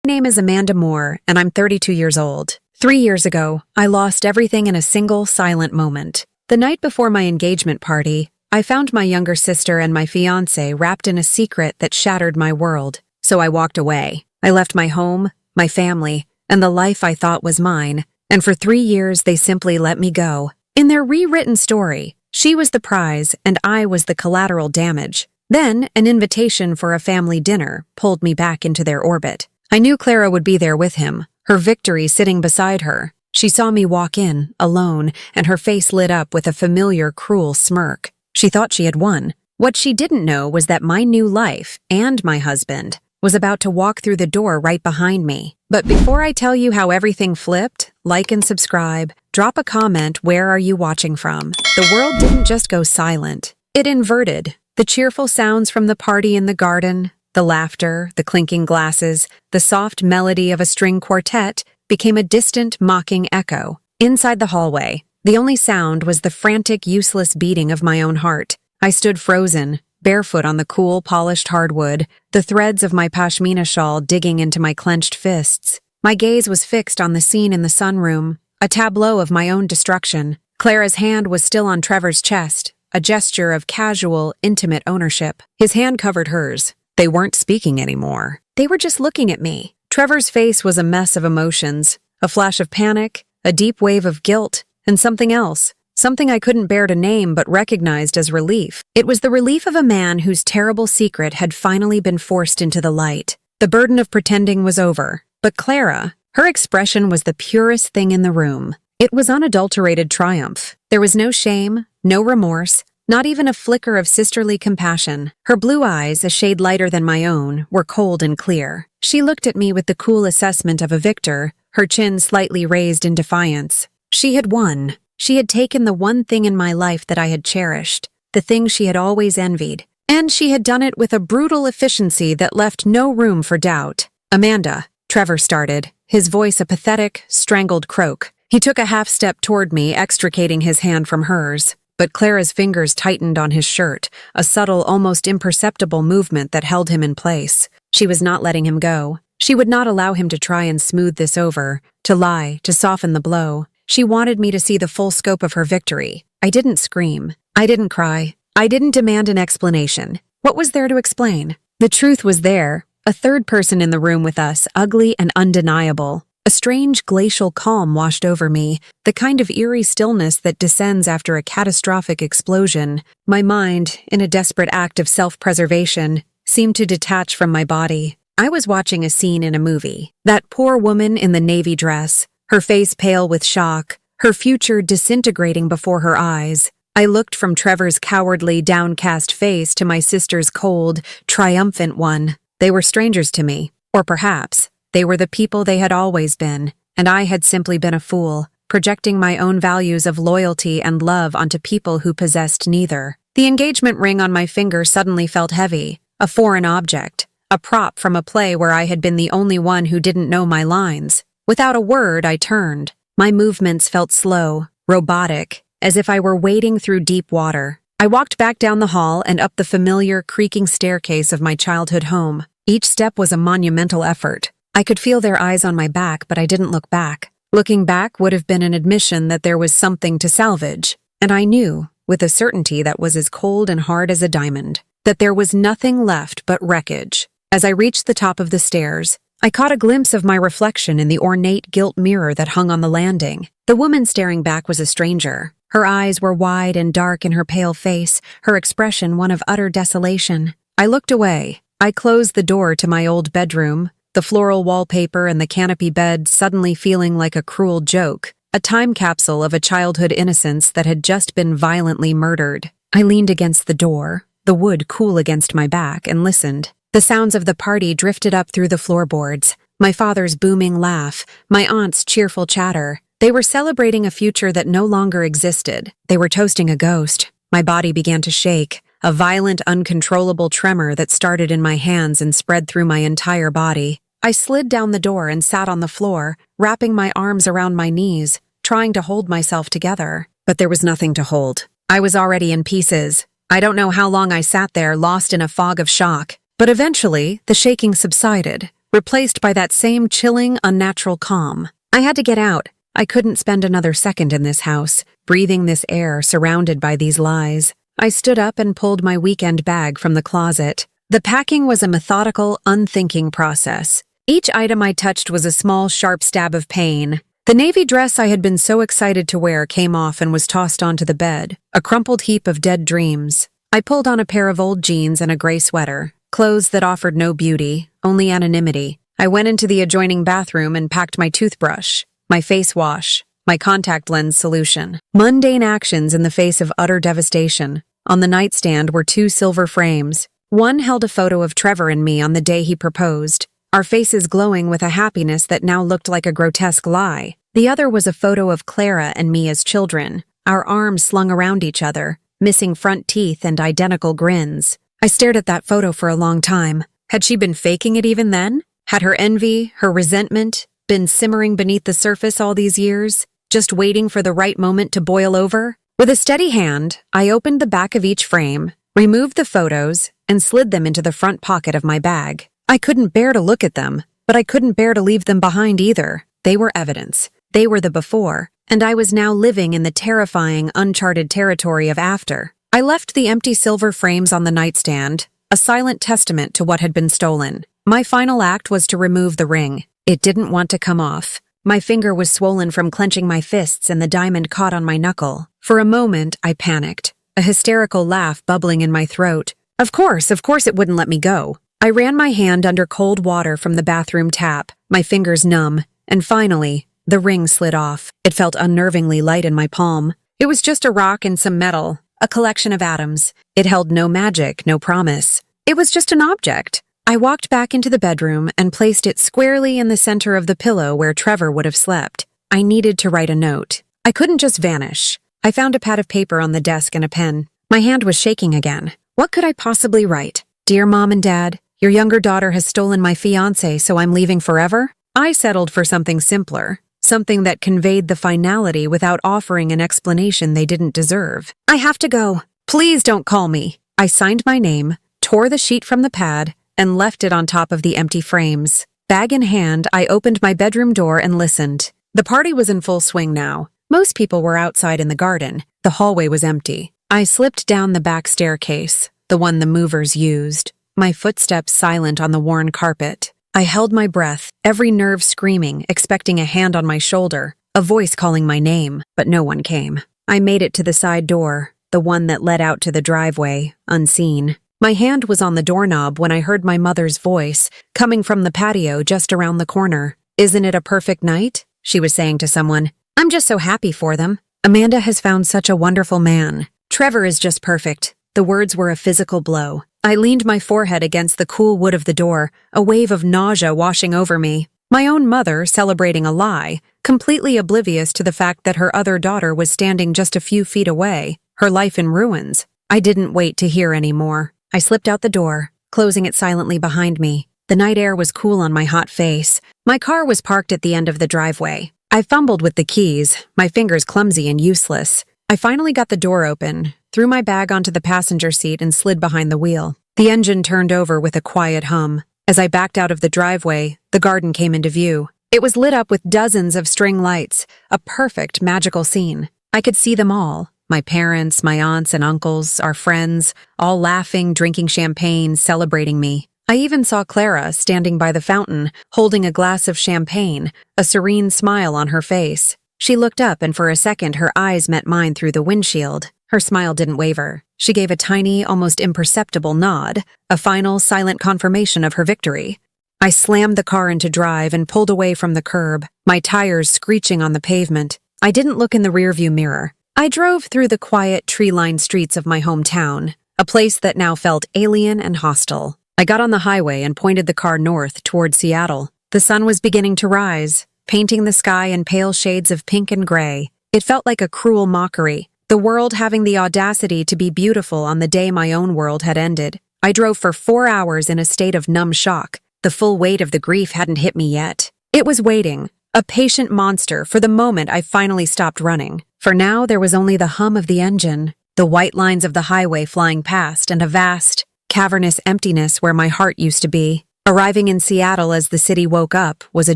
name is Amanda Moore, and I'm 32 years old. 3 years ago, I lost everything in a single, silent moment. The night before my engagement party, I found my younger sister and my fiancé wrapped in a secret that shattered my world. So I walked away. I left my home, my family, and the life I thought was mine, and for 3 years they simply let me go. In their rewritten story, she was the prize and I was the collateral damage. Then, an invitation for a family dinner pulled me back into their orbit. I knew Clara would be there with him, her victory sitting beside her. She saw me walk in, alone, and her face lit up with a familiar, cruel smirk. She thought she had won. What she didn't know was that my new life, and my husband, was about to walk through the door right behind me. But before I tell you how everything flipped, like and subscribe, drop a comment, where are you watching from? The world didn't just go silent. It inverted. The cheerful sounds from the party in the garden, the laughter, the clinking glasses, the soft melody of a string quartet became a distant, mocking echo. Inside the hallway, the only sound was the frantic, useless beating of my own heart. I stood frozen, barefoot on the cool, polished hardwood, the threads of my pashmina shawl digging into my clenched fists. My gaze was fixed on the scene in the sunroom, a tableau of my own destruction. Clara's hand was still on Trevor's chest, a gesture of casual, intimate ownership. His hand covered hers. They weren't speaking anymore. They were just looking at me. Trevor's face was a mess of emotions, a flash of panic, a deep wave of guilt, and something else, something I couldn't bear to name but recognized as relief. It was the relief of a man whose terrible secret had finally been forced into the light. The burden of pretending was over. But Clara, her expression was the purest thing in the room. It was unadulterated triumph. There was no shame, no remorse, not even a flicker of sisterly compassion. Her blue eyes, a shade lighter than my own, were cold and clear. She looked at me with the cool assessment of a victor, her chin slightly raised in defiance. She had won. She had taken the one thing in my life that I had cherished, the thing she had always envied. And she had done it with a brutal efficiency that left no room for doubt. Amanda, Trevor started, his voice a pathetic, strangled croak. He took a half step toward me, extricating his hand from hers. But Clara's fingers tightened on his shirt, a subtle, almost imperceptible movement that held him in place. She was not letting him go. She would not allow him to try and smooth this over, to lie, to soften the blow. She wanted me to see the full scope of her victory. I didn't scream. I didn't cry. I didn't demand an explanation. What was there to explain? The truth was there, a third person in the room with us, ugly and undeniable. A strange glacial calm washed over me, the kind of eerie stillness that descends after a catastrophic explosion. My mind, in a desperate act of self-preservation, seemed to detach from my body. I was watching a scene in a movie. That poor woman in the navy dress, her face pale with shock, her future disintegrating before her eyes. I looked from Trevor's cowardly, downcast face to my sister's cold, triumphant one. They were strangers to me, or perhaps they were the people they had always been, and I had simply been a fool, projecting my own values of loyalty and love onto people who possessed neither. The engagement ring on my finger suddenly felt heavy, a foreign object, a prop from a play where I had been the only one who didn't know my lines. Without a word, I turned. My movements felt slow, robotic, as if I were wading through deep water. I walked back down the hall and up the familiar, creaking staircase of my childhood home. Each step was a monumental effort. I could feel their eyes on my back, but I didn't look back. Looking back would have been an admission that there was something to salvage. And I knew, with a certainty that was as cold and hard as a diamond, that there was nothing left but wreckage. As I reached the top of the stairs, I caught a glimpse of my reflection in the ornate gilt mirror that hung on the landing. The woman staring back was a stranger. Her eyes were wide and dark in her pale face, her expression one of utter desolation. I looked away. I closed the door to my old bedroom, the floral wallpaper and the canopy bed suddenly feeling like a cruel joke, a time capsule of a childhood innocence that had just been violently murdered. I leaned against the door, the wood cool against my back, and listened. The sounds of the party drifted up through the floorboards, my father's booming laugh, my aunt's cheerful chatter. They were celebrating a future that no longer existed. They were toasting a ghost. My body began to shake, a violent, uncontrollable tremor that started in my hands and spread through my entire body. I slid down the door and sat on the floor, wrapping my arms around my knees, trying to hold myself together. But there was nothing to hold. I was already in pieces. I don't know how long I sat there, lost in a fog of shock. But eventually, the shaking subsided. replaced by that same chilling, unnatural calm. I had to get out. I couldn't spend another second in this house, breathing this air surrounded by these lies. I stood up and pulled my weekend bag from the closet. The packing was a methodical, unthinking process. Each item I touched was a small, sharp stab of pain. The navy dress I had been so excited to wear came off and was tossed onto the bed, a crumpled heap of dead dreams. I pulled on a pair of old jeans and a gray sweater, clothes that offered no beauty, only anonymity. I went into the adjoining bathroom and packed my toothbrush, my face wash, my contact lens solution. Mundane actions in the face of utter devastation. On the nightstand were 2 silver frames. One held a photo of Trevor and me on the day he proposed, our faces glowing with a happiness that now looked like a grotesque lie. The other was a photo of Clara and me as children, our arms slung around each other, missing front teeth and identical grins. I stared at that photo for a long time. Had she been faking it even then? Had her envy, her resentment, been simmering beneath the surface all these years, just waiting for the right moment to boil over? With a steady hand, I opened the back of each frame, removed the photos, and slid them into the front pocket of my bag. I couldn't bear to look at them, but I couldn't bear to leave them behind either. They were evidence. They were the before, and I was now living in the terrifying, uncharted territory of after. I left the empty silver frames on the nightstand, a silent testament to what had been stolen. My final act was to remove the ring. It didn't want to come off. My finger was swollen from clenching my fists and the diamond caught on my knuckle. For a moment, I panicked, a hysterical laugh bubbling in my throat. Of course it wouldn't let me go. I ran my hand under cold water from the bathroom tap, my fingers numb, and finally, the ring slid off. It felt unnervingly light in my palm. It was just a rock and some metal, a collection of atoms. It held no magic, no promise. It was just an object. I walked back into the bedroom and placed it squarely in the center of the pillow where Trevor would have slept. I needed to write a note. I couldn't just vanish. I found a pad of paper on the desk and a pen. My hand was shaking again. What could I possibly write? Dear Mom and Dad, your younger daughter has stolen my fiancé, so I'm leaving forever? I settled for something simpler, something that conveyed the finality without offering an explanation they didn't deserve. I have to go. Please don't call me. I signed my name, tore the sheet from the pad, and left it on top of the empty frames. Bag in hand, I opened my bedroom door and listened. The party was in full swing now. Most people were outside in the garden. The hallway was empty. I slipped down the back staircase, the one the movers used, my footsteps silent on the worn carpet. I held my breath, every nerve screaming, expecting a hand on my shoulder, a voice calling my name, but no one came. I made it to the side door, the one that led out to the driveway, unseen. My hand was on the doorknob when I heard my mother's voice, coming from the patio just around the corner. Isn't it a perfect night? She was saying to someone. I'm just so happy for them. Amanda has found such a wonderful man. Trevor is just perfect. The words were a physical blow. I leaned my forehead against the cool wood of the door, a wave of nausea washing over me. My own mother celebrating a lie, completely oblivious to the fact that her other daughter was standing just a few feet away, her life in ruins. I didn't wait to hear any more. I slipped out the door, closing it silently behind me. The night air was cool on my hot face. My car was parked at the end of the driveway. I fumbled with the keys, my fingers clumsy and useless. I finally got the door open, threw my bag onto the passenger seat and slid behind the wheel. The engine turned over with a quiet hum. As I backed out of the driveway, the garden came into view. It was lit up with dozens of string lights, a perfect, magical scene. I could see them all. My parents, my aunts and uncles, our friends, all laughing, drinking champagne, celebrating me. I even saw Clara standing by the fountain, holding a glass of champagne, a serene smile on her face. She looked up and for a second her eyes met mine through the windshield. Her smile didn't waver. She gave a tiny, almost imperceptible nod, a final, silent confirmation of her victory. I slammed the car into drive and pulled away from the curb, my tires screeching on the pavement. I didn't look in the rearview mirror. I drove through the quiet, tree-lined streets of my hometown, a place that now felt alien and hostile. I got on the highway and pointed the car north toward Seattle. The sun was beginning to rise, painting the sky in pale shades of pink and gray. It felt like a cruel mockery, the world having the audacity to be beautiful on the day my own world had ended. I drove for 4 hours in a state of numb shock. The full weight of the grief hadn't hit me yet. It was waiting, a patient monster, for the moment I finally stopped running. For now, there was only the hum of the engine, the white lines of the highway flying past, and a vast, cavernous emptiness where my heart used to be. Arriving in Seattle as the city woke up was a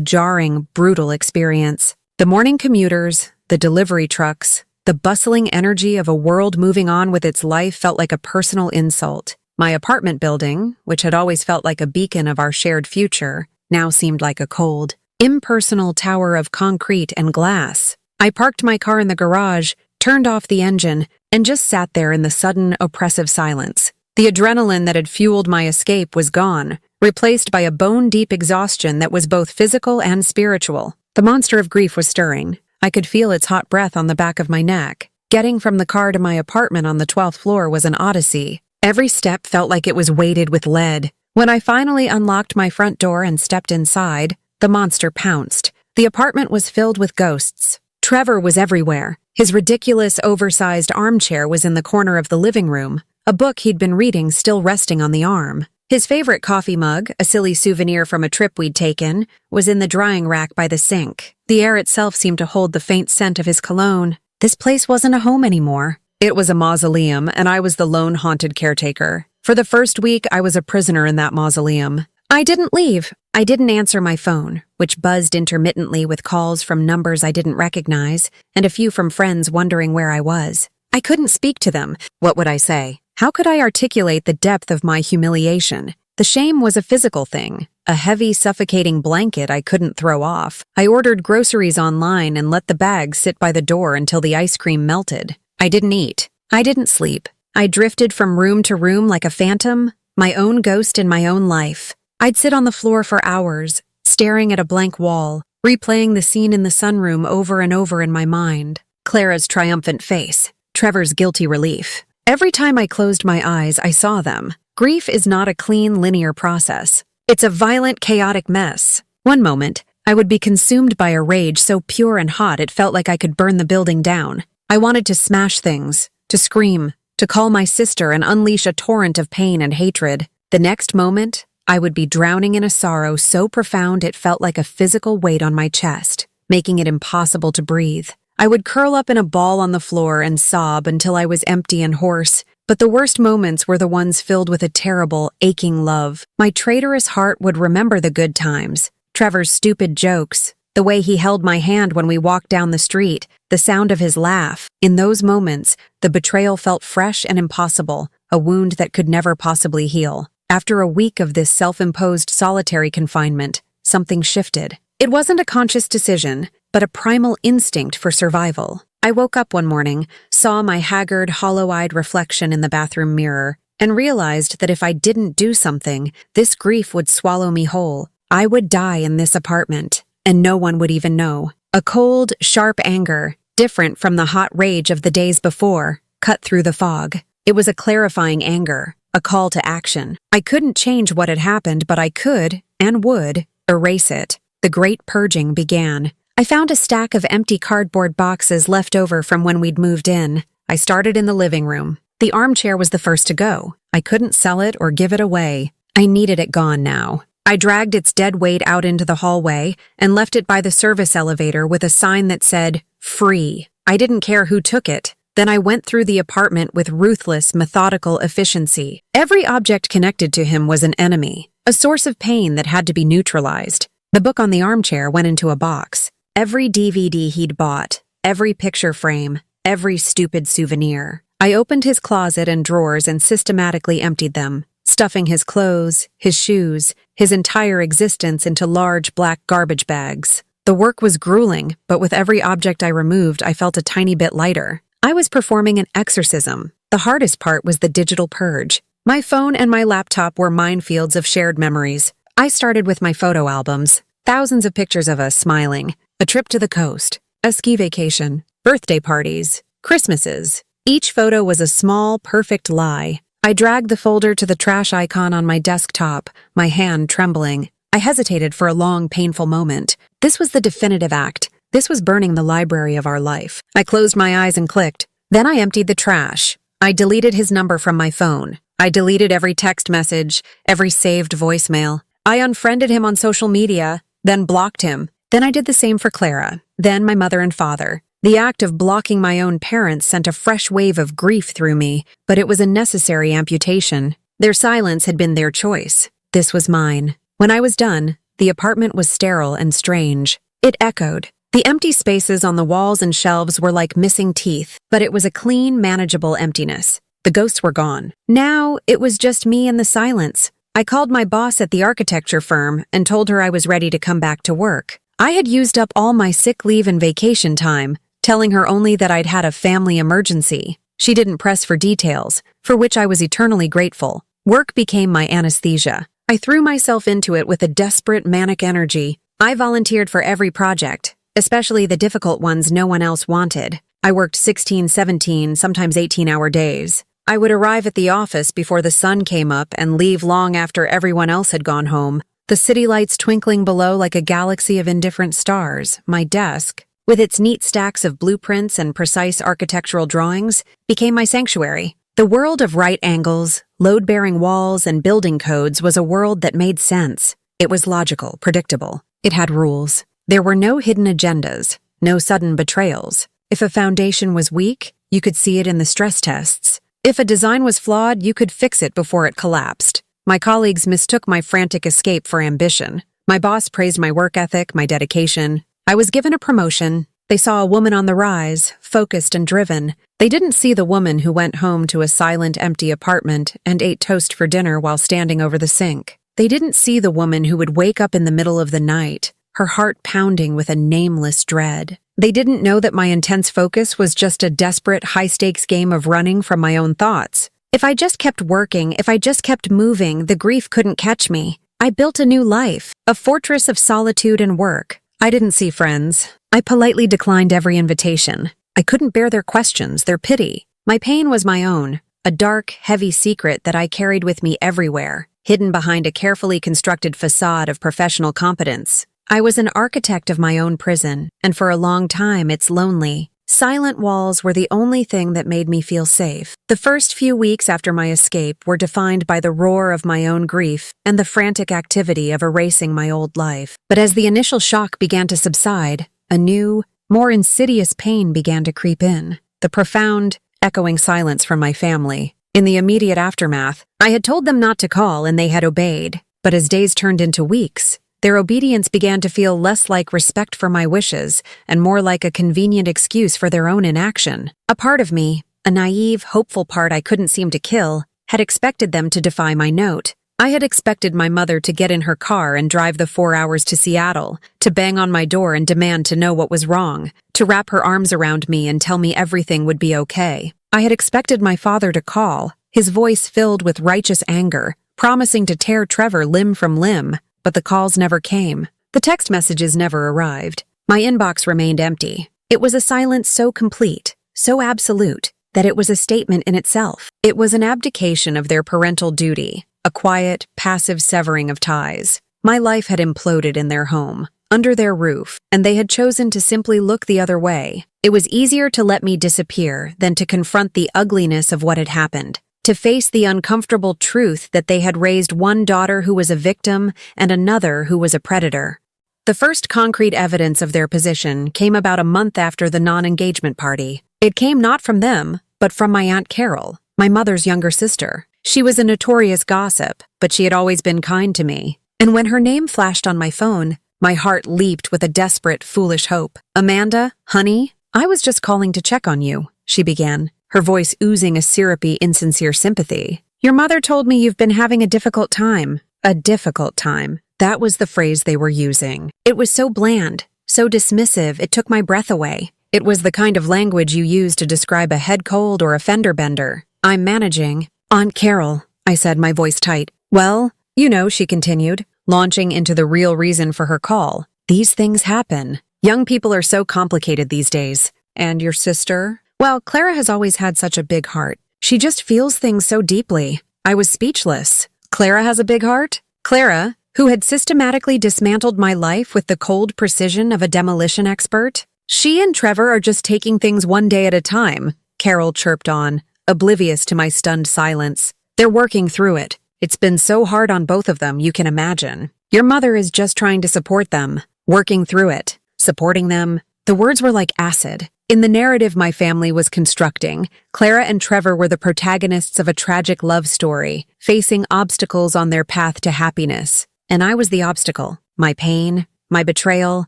jarring, brutal experience. The morning commuters, the delivery trucks, the bustling energy of a world moving on with its life felt like a personal insult. My apartment building, which had always felt like a beacon of our shared future, now seemed like a cold, impersonal tower of concrete and glass. I parked my car in the garage, turned off the engine, and just sat there in the sudden, oppressive silence. The adrenaline that had fueled my escape was gone, replaced by a bone-deep exhaustion that was both physical and spiritual. The monster of grief was stirring. I could feel its hot breath on the back of my neck. Getting from the car to my apartment on the 12th floor was an odyssey. Every step felt like it was weighted with lead. When I finally unlocked my front door and stepped inside, the monster pounced. The apartment was filled with ghosts. Trevor was everywhere. His ridiculous, oversized armchair was in the corner of the living room, a book he'd been reading still resting on the arm. His favorite coffee mug, a silly souvenir from a trip we'd taken, was in the drying rack by the sink. The air itself seemed to hold the faint scent of his cologne. This place wasn't a home anymore. It was a mausoleum, and I was the lone haunted caretaker. For the first week, I was a prisoner in that mausoleum. I didn't leave. I didn't answer my phone, which buzzed intermittently with calls from numbers I didn't recognize, and a few from friends wondering where I was. I couldn't speak to them. What would I say? How could I articulate the depth of my humiliation? The shame was a physical thing, a heavy, suffocating blanket I couldn't throw off. I ordered groceries online and let the bags sit by the door until the ice cream melted. I didn't eat. I didn't sleep. I drifted from room to room like a phantom, my own ghost in my own life. I'd sit on the floor for hours, staring at a blank wall, replaying the scene in the sunroom over and over in my mind. Clara's triumphant face, Trevor's guilty relief. Every time I closed my eyes, I saw them. Grief is not a clean, linear process. It's a violent, chaotic mess. One moment, I would be consumed by a rage so pure and hot it felt like I could burn the building down. I wanted to smash things, to scream, to call my sister and unleash a torrent of pain and hatred. The next moment, I would be drowning in a sorrow so profound it felt like a physical weight on my chest, making it impossible to breathe. I would curl up in a ball on the floor and sob until I was empty and hoarse, but the worst moments were the ones filled with a terrible, aching love. My traitorous heart would remember the good times, Trevor's stupid jokes, the way he held my hand when we walked down the street, the sound of his laugh. In those moments, the betrayal felt fresh and impossible, a wound that could never possibly heal. After a week of this self-imposed solitary confinement, something shifted. It wasn't a conscious decision, but a primal instinct for survival. I woke up one morning, saw my haggard, hollow-eyed reflection in the bathroom mirror, and realized that if I didn't do something, this grief would swallow me whole. I would die in this apartment, and no one would even know. A cold, sharp anger, different from the hot rage of the days before, cut through the fog. It was a clarifying anger, a call to action. I couldn't change what had happened, but I could, and would, erase it. The great purging began. I found a stack of empty cardboard boxes left over from when we'd moved in. I started in the living room. The armchair was the first to go. I couldn't sell it or give it away. I needed it gone now. I dragged its dead weight out into the hallway and left it by the service elevator with a sign that said, "Free." I didn't care who took it. Then I went through the apartment with ruthless, methodical efficiency. Every object connected to him was an enemy, a source of pain that had to be neutralized. The book on the armchair went into a box. Every DVD he'd bought, every picture frame, every stupid souvenir. I opened his closet and drawers and systematically emptied them, stuffing his clothes, his shoes, his entire existence into large black garbage bags. The work was grueling, but with every object I removed, I felt a tiny bit lighter. I was performing an exorcism. The hardest part was the digital purge. My phone and my laptop were minefields of shared memories. I started with my photo albums, thousands of pictures of us smiling, a trip to the coast, a ski vacation, birthday parties, Christmases. Each photo was a small, perfect lie. I dragged the folder to the trash icon on my desktop, my hand trembling. I hesitated for a long, painful moment. This was the definitive act. This was burning the library of our life. I closed my eyes and clicked. Then I emptied the trash. I deleted his number from my phone. I deleted every text message, every saved voicemail. I unfriended him on social media, then blocked him. Then I did the same for Clara, then my mother and father. The act of blocking my own parents sent a fresh wave of grief through me, but it was a necessary amputation. Their silence had been their choice. This was mine. When I was done, the apartment was sterile and strange. It echoed. The empty spaces on the walls and shelves were like missing teeth, but it was a clean, manageable emptiness. The ghosts were gone. Now, it was just me and the silence. I called my boss at the architecture firm and told her I was ready to come back to work. I had used up all my sick leave and vacation time, telling her only that I'd had a family emergency. She didn't press for details, for which I was eternally grateful. Work became my anesthesia. I threw myself into it with a desperate, manic energy. I volunteered for every project, especially the difficult ones no one else wanted. I worked 16, 17, sometimes 18-hour days. I would arrive at the office before the sun came up and leave long after everyone else had gone home, the city lights twinkling below like a galaxy of indifferent stars. My desk, with its neat stacks of blueprints and precise architectural drawings, became my sanctuary. The world of right angles, load-bearing walls, and building codes was a world that made sense. It was logical, predictable. It had rules. There were no hidden agendas, no sudden betrayals. If a foundation was weak, you could see it in the stress tests. If a design was flawed, you could fix it before it collapsed. My colleagues mistook my frantic escape for ambition. My boss praised my work ethic, my dedication. I was given a promotion. They saw a woman on the rise, focused and driven. They didn't see the woman who went home to a silent, empty apartment and ate toast for dinner while standing over the sink. They didn't see the woman who would wake up in the middle of the night, her heart pounding with a nameless dread. They didn't know that my intense focus was just a desperate, high-stakes game of running from my own thoughts. If I just kept working, if I just kept moving, the grief couldn't catch me. I built a new life, a fortress of solitude and work. I didn't see friends. I politely declined every invitation. I couldn't bear their questions, their pity. My pain was my own, a dark, heavy secret that I carried with me everywhere, hidden behind a carefully constructed facade of professional competence. I was an architect of my own prison, and for a long time its lonely, silent walls were the only thing that made me feel safe. The first few weeks after my escape were defined by the roar of my own grief and the frantic activity of erasing my old life. But as the initial shock began to subside, a new, more insidious pain began to creep in. The profound, echoing silence from my family. In the immediate aftermath, I had told them not to call and they had obeyed. But as days turned into weeks, their obedience began to feel less like respect for my wishes and more like a convenient excuse for their own inaction. A part of me, a naive, hopeful part I couldn't seem to kill, had expected them to defy my note. I had expected my mother to get in her car and drive the 4 hours to Seattle, to bang on my door and demand to know what was wrong, to wrap her arms around me and tell me everything would be okay. I had expected my father to call, his voice filled with righteous anger, promising to tear Trevor limb from limb. But the calls never came. The text messages never arrived. My inbox remained empty. It was a silence so complete, so absolute, that it was a statement in itself. It was an abdication of their parental duty, a quiet, passive severing of ties. My life had imploded in their home, under their roof, and they had chosen to simply look the other way. It was easier to let me disappear than to confront the ugliness of what had happened. To face the uncomfortable truth that they had raised one daughter who was a victim and another who was a predator. The first concrete evidence of their position came about a month after the non-engagement party. It came not from them, but from my Aunt Carol, my mother's younger sister. She was a notorious gossip, but she had always been kind to me. And when her name flashed on my phone, my heart leaped with a desperate, foolish hope. "Amanda, honey, I was just calling to check on you," she began, her voice oozing a syrupy, insincere sympathy. "Your mother told me you've been having a difficult time." A difficult time. That was the phrase they were using. It was so bland, so dismissive, it took my breath away. It was the kind of language you use to describe a head cold or a fender bender. "I'm managing." "Aunt Carol," I said, my voice tight. "Well, you know," she continued, launching into the real reason for her call. "These things happen. Young people are so complicated these days. And your sister? Well, Clara has always had such a big heart. She just feels things so deeply." I was speechless. Clara has a big heart? Clara, who had systematically dismantled my life with the cold precision of a demolition expert? "She and Trevor are just taking things one day at a time," Carol chirped on, oblivious to my stunned silence. "They're working through it. It's been so hard on both of them, you can imagine. Your mother is just trying to support them, working through it, supporting them." The words were like acid. In the narrative my family was constructing, Clara and Trevor were the protagonists of a tragic love story, facing obstacles on their path to happiness. and I was the obstacle. My pain, my betrayal,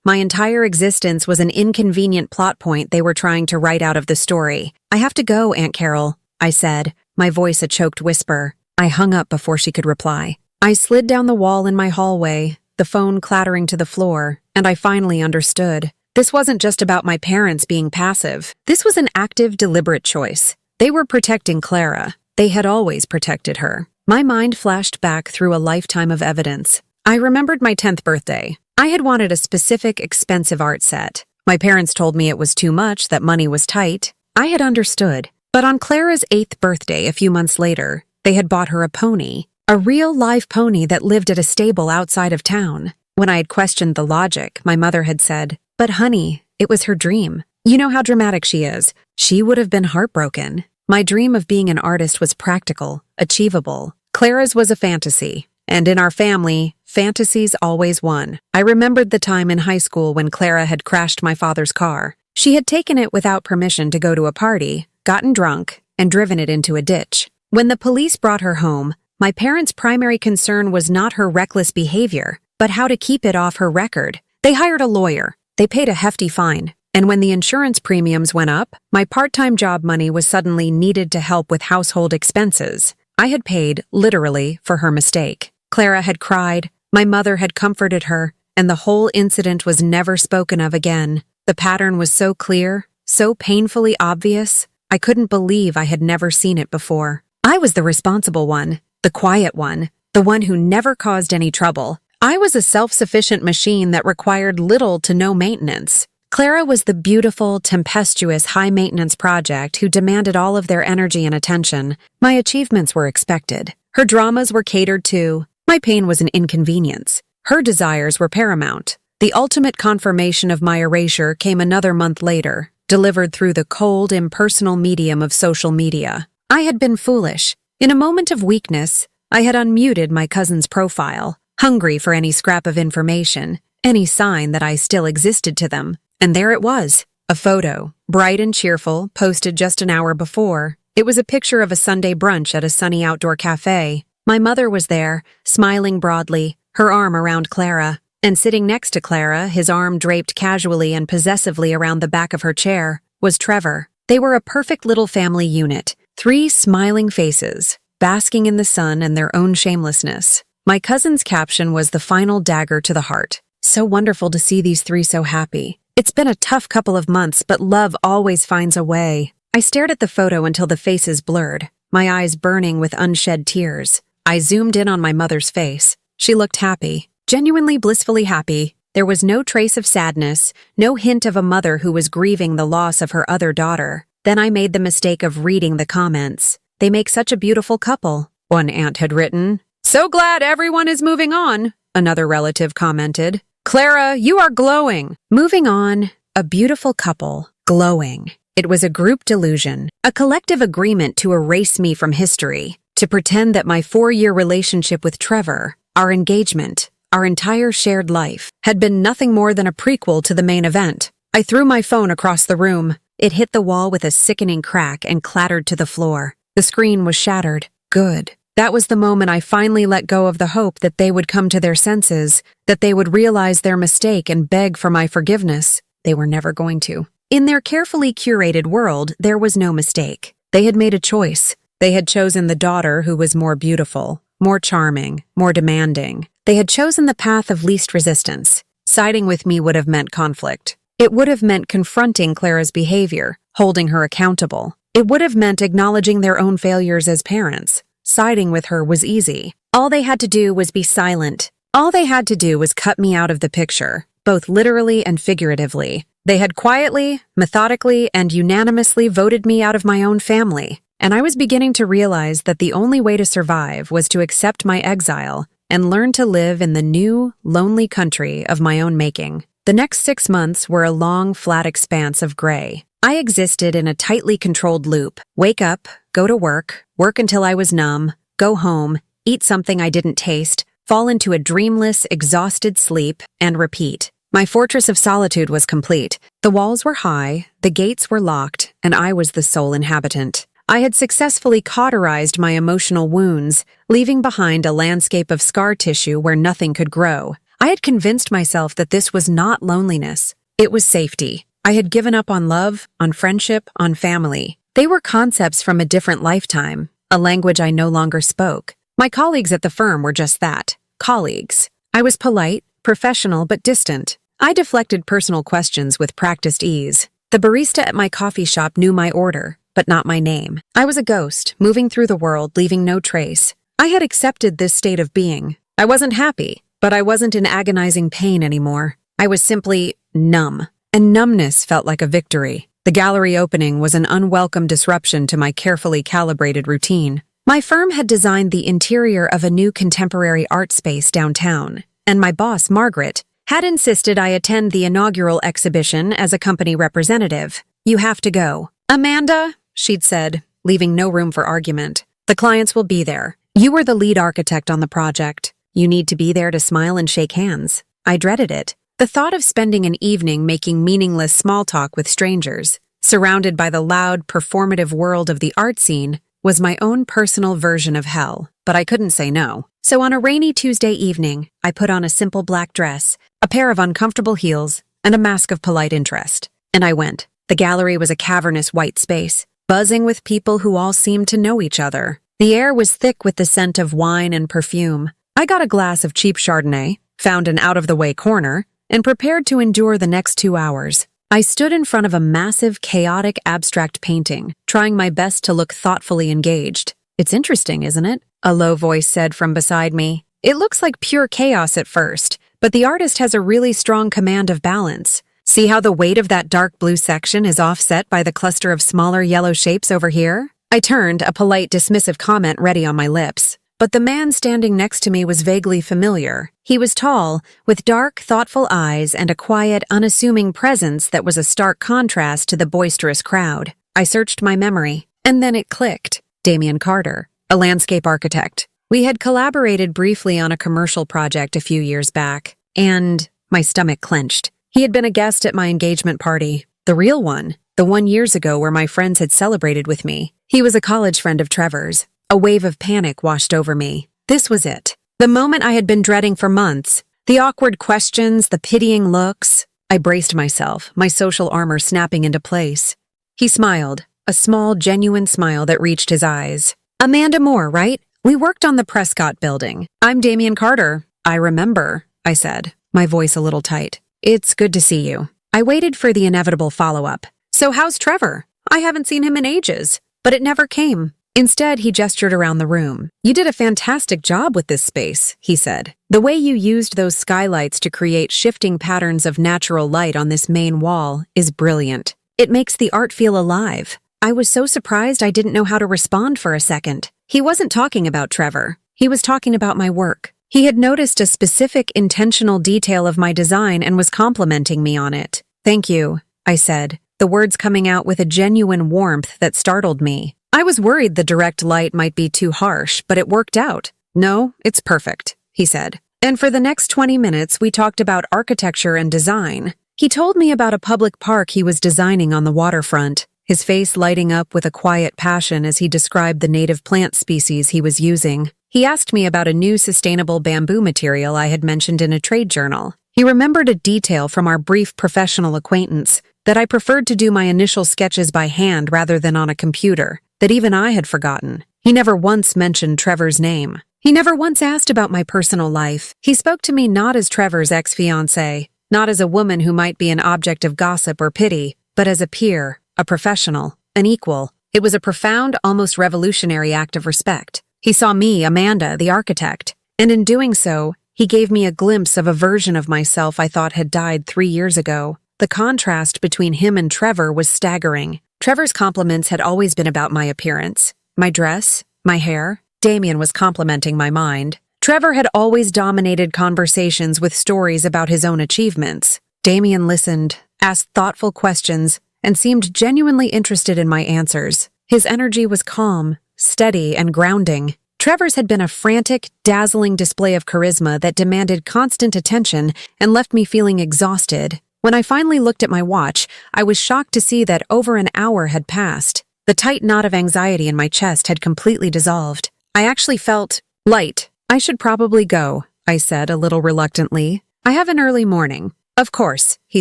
my entire existence was an inconvenient plot point they were trying to write out of the story. "I have to go, Aunt Carol," I said, my voice a choked whisper. I hung up before she could reply. I slid down the wall in my hallway, the phone clattering to the floor, and I finally understood. This wasn't just about my parents being passive. This was an active, deliberate choice. They were protecting Clara. They had always protected her. My mind flashed back through a lifetime of evidence. I remembered my 10th birthday. I had wanted a specific, expensive art set. My parents told me it was too much, that money was tight. I had understood. But on Clara's 8th birthday, a few months later, they had bought her a pony. A real live pony that lived at a stable outside of town. When I had questioned the logic, my mother had said, "But honey, it was her dream. You know how dramatic she is. She would have been heartbroken." My dream of being an artist was practical, achievable. Clara's was a fantasy. And in our family, fantasies always won. I remembered the time in high school when Clara had crashed my father's car. She had taken it without permission to go to a party, gotten drunk, and driven it into a ditch. When the police brought her home, my parents' primary concern was not her reckless behavior, but how to keep it off her record. They hired a lawyer. They paid a hefty fine. And when the insurance premiums went up, my part-time job money was suddenly needed to help with household expenses. I had paid, literally, for her mistake. Clara had cried, my mother had comforted her, and the whole incident was never spoken of again. The pattern was so clear, so painfully obvious, I couldn't believe I had never seen it before. I was the responsible one, the quiet one, the one who never caused any trouble. I was a self-sufficient machine that required little to no maintenance. Clara was the beautiful, tempestuous, high-maintenance project who demanded all of their energy and attention. My achievements were expected. Her dramas were catered to. My pain was an inconvenience. Her desires were paramount. The ultimate confirmation of my erasure came another month later, delivered through the cold, impersonal medium of social media. I had been foolish. In a moment of weakness, I had unmuted my cousin's profile, hungry for any scrap of information, any sign that I still existed to them. And there it was, a photo, bright and cheerful, posted just an hour before. It was a picture of a Sunday brunch at a sunny outdoor cafe. My mother was there, smiling broadly, her arm around Clara. And sitting next to Clara, his arm draped casually and possessively around the back of her chair, was Trevor. They were a perfect little family unit, 3 smiling faces, basking in the sun and their own shamelessness. My cousin's caption was the final dagger to the heart. "So wonderful to see these 3 so happy. It's been a tough couple of months, but love always finds a way." I stared at the photo until the faces blurred, my eyes burning with unshed tears. I zoomed in on my mother's face. She looked happy, genuinely blissfully happy. There was no trace of sadness, no hint of a mother who was grieving the loss of her other daughter. Then I made the mistake of reading the comments. "They make such a beautiful couple," one aunt had written. "So glad everyone is moving on," another relative commented. "Clara, you are glowing." Moving on, a beautiful couple, glowing. It was a group delusion, a collective agreement to erase me from history, to pretend that my 4-year relationship with Trevor, our engagement, our entire shared life, had been nothing more than a prequel to the main event. I threw my phone across the room. It hit the wall with a sickening crack and clattered to the floor. The screen was shattered. Good. That was the moment I finally let go of the hope that they would come to their senses, that they would realize their mistake and beg for my forgiveness. They were never going to. In their carefully curated world, there was no mistake. They had made a choice. They had chosen the daughter who was more beautiful, more charming, more demanding. They had chosen the path of least resistance. Siding with me would have meant conflict. It would have meant confronting Clara's behavior, holding her accountable. It would have meant acknowledging their own failures as parents. Siding with her was easy. All they had to do was be silent. All they had to do was cut me out of the picture, both literally and figuratively. They had quietly, methodically, and unanimously voted me out of my own family. And I was beginning to realize that the only way to survive was to accept my exile and learn to live in the new, lonely country of my own making. The next 6 months were a long, flat expanse of gray. I existed in a tightly controlled loop. Wake up, go to work until I was numb, go home, eat something I didn't taste, fall into a dreamless, exhausted sleep, and repeat. My fortress of solitude was complete. The walls were high, the gates were locked, and I was the sole inhabitant. I had successfully cauterized my emotional wounds, leaving behind a landscape of scar tissue where nothing could grow. I had convinced myself that this was not loneliness. It was safety. I had given up on love, on friendship, on family. They were concepts from a different lifetime, a language I no longer spoke. My colleagues at the firm were just that, colleagues. I was polite, professional, but distant. I deflected personal questions with practiced ease. The barista at my coffee shop knew my order, but not my name. I was a ghost, moving through the world, leaving no trace. I had accepted this state of being. I wasn't happy, but I wasn't in agonizing pain anymore. I was simply numb, and numbness felt like a victory. The gallery opening was an unwelcome disruption to my carefully calibrated routine. My firm had designed the interior of a new contemporary art space downtown, and my boss, Margaret, had insisted I attend the inaugural exhibition as a company representative. "You have to go." "Amanda," she'd said, leaving no room for argument. "The clients will be there. You were the lead architect on the project. You need to be there to smile and shake hands." I dreaded it. The thought of spending an evening making meaningless small talk with strangers, surrounded by the loud, performative world of the art scene, was my own personal version of hell. But I couldn't say no. So on a rainy Tuesday evening, I put on a simple black dress, a pair of uncomfortable heels, and a mask of polite interest. And I went. The gallery was a cavernous white space, buzzing with people who all seemed to know each other. The air was thick with the scent of wine and perfume. I got a glass of cheap Chardonnay, found an out-of-the-way corner, and prepared to endure the next 2 hours. I stood in front of a massive, chaotic, abstract painting, trying my best to look thoughtfully engaged. "It's interesting, isn't it?" a low voice said from beside me. "It looks like pure chaos at first, but the artist has a really strong command of balance. See how the weight of that dark blue section is offset by the cluster of smaller yellow shapes over here?" I turned, a polite, dismissive comment ready on my lips. But the man standing next to me was vaguely familiar. He was tall, with dark, thoughtful eyes and a quiet, unassuming presence that was a stark contrast to the boisterous crowd. I searched my memory, and then it clicked. Damian Carter, a landscape architect. We had collaborated briefly on a commercial project a few years back, and my stomach clenched. He had been a guest at my engagement party, the real one, the one years ago where my friends had celebrated with me. He was a college friend of Trevor's. A wave of panic washed over me. This was it. The moment I had been dreading for months. The awkward questions, the pitying looks. I braced myself, my social armor snapping into place. He smiled, a small, genuine smile that reached his eyes. "Amanda Moore, right? We worked on the Prescott building. I'm Damian Carter." "I remember," I said, my voice a little tight. "It's good to see you." I waited for the inevitable follow-up. "So how's Trevor? I haven't seen him in ages." But it never came. Instead, he gestured around the room. "You did a fantastic job with this space," he said. "The way you used those skylights to create shifting patterns of natural light on this main wall is brilliant. It makes the art feel alive." I was so surprised I didn't know how to respond for a second. He wasn't talking about Trevor. He was talking about my work. He had noticed a specific, intentional detail of my design and was complimenting me on it. "Thank you," I said, the words coming out with a genuine warmth that startled me. I was worried the direct light might be too harsh, but it worked out. "No, it's perfect," he said. And for the next 20 minutes, we talked about architecture and design. He told me about a public park he was designing on the waterfront, his face lighting up with a quiet passion as he described the native plant species he was using. He asked me about a new sustainable bamboo material I had mentioned in a trade journal. He remembered a detail from our brief professional acquaintance, that I preferred to do my initial sketches by hand rather than on a computer, that even I had forgotten. He never once mentioned Trevor's name. He never once asked about my personal life. He spoke to me not as Trevor's ex-fiancée, not as a woman who might be an object of gossip or pity, but as a peer, a professional, an equal. It was a profound, almost revolutionary act of respect. He saw me, Amanda, the architect, and in doing so, he gave me a glimpse of a version of myself I thought had died 3 years ago. The contrast between him and Trevor was staggering. Trevor's compliments had always been about my appearance, my dress, my hair. Damian was complimenting my mind. Trevor had always dominated conversations with stories about his own achievements. Damian listened, asked thoughtful questions, and seemed genuinely interested in my answers. His energy was calm, steady, and grounding. Trevor's had been a frantic, dazzling display of charisma that demanded constant attention and left me feeling exhausted. When I finally looked at my watch, I was shocked to see that over an hour had passed. The tight knot of anxiety in my chest had completely dissolved. I actually felt light. I should probably go, I said a little reluctantly. I have an early morning. Of course, he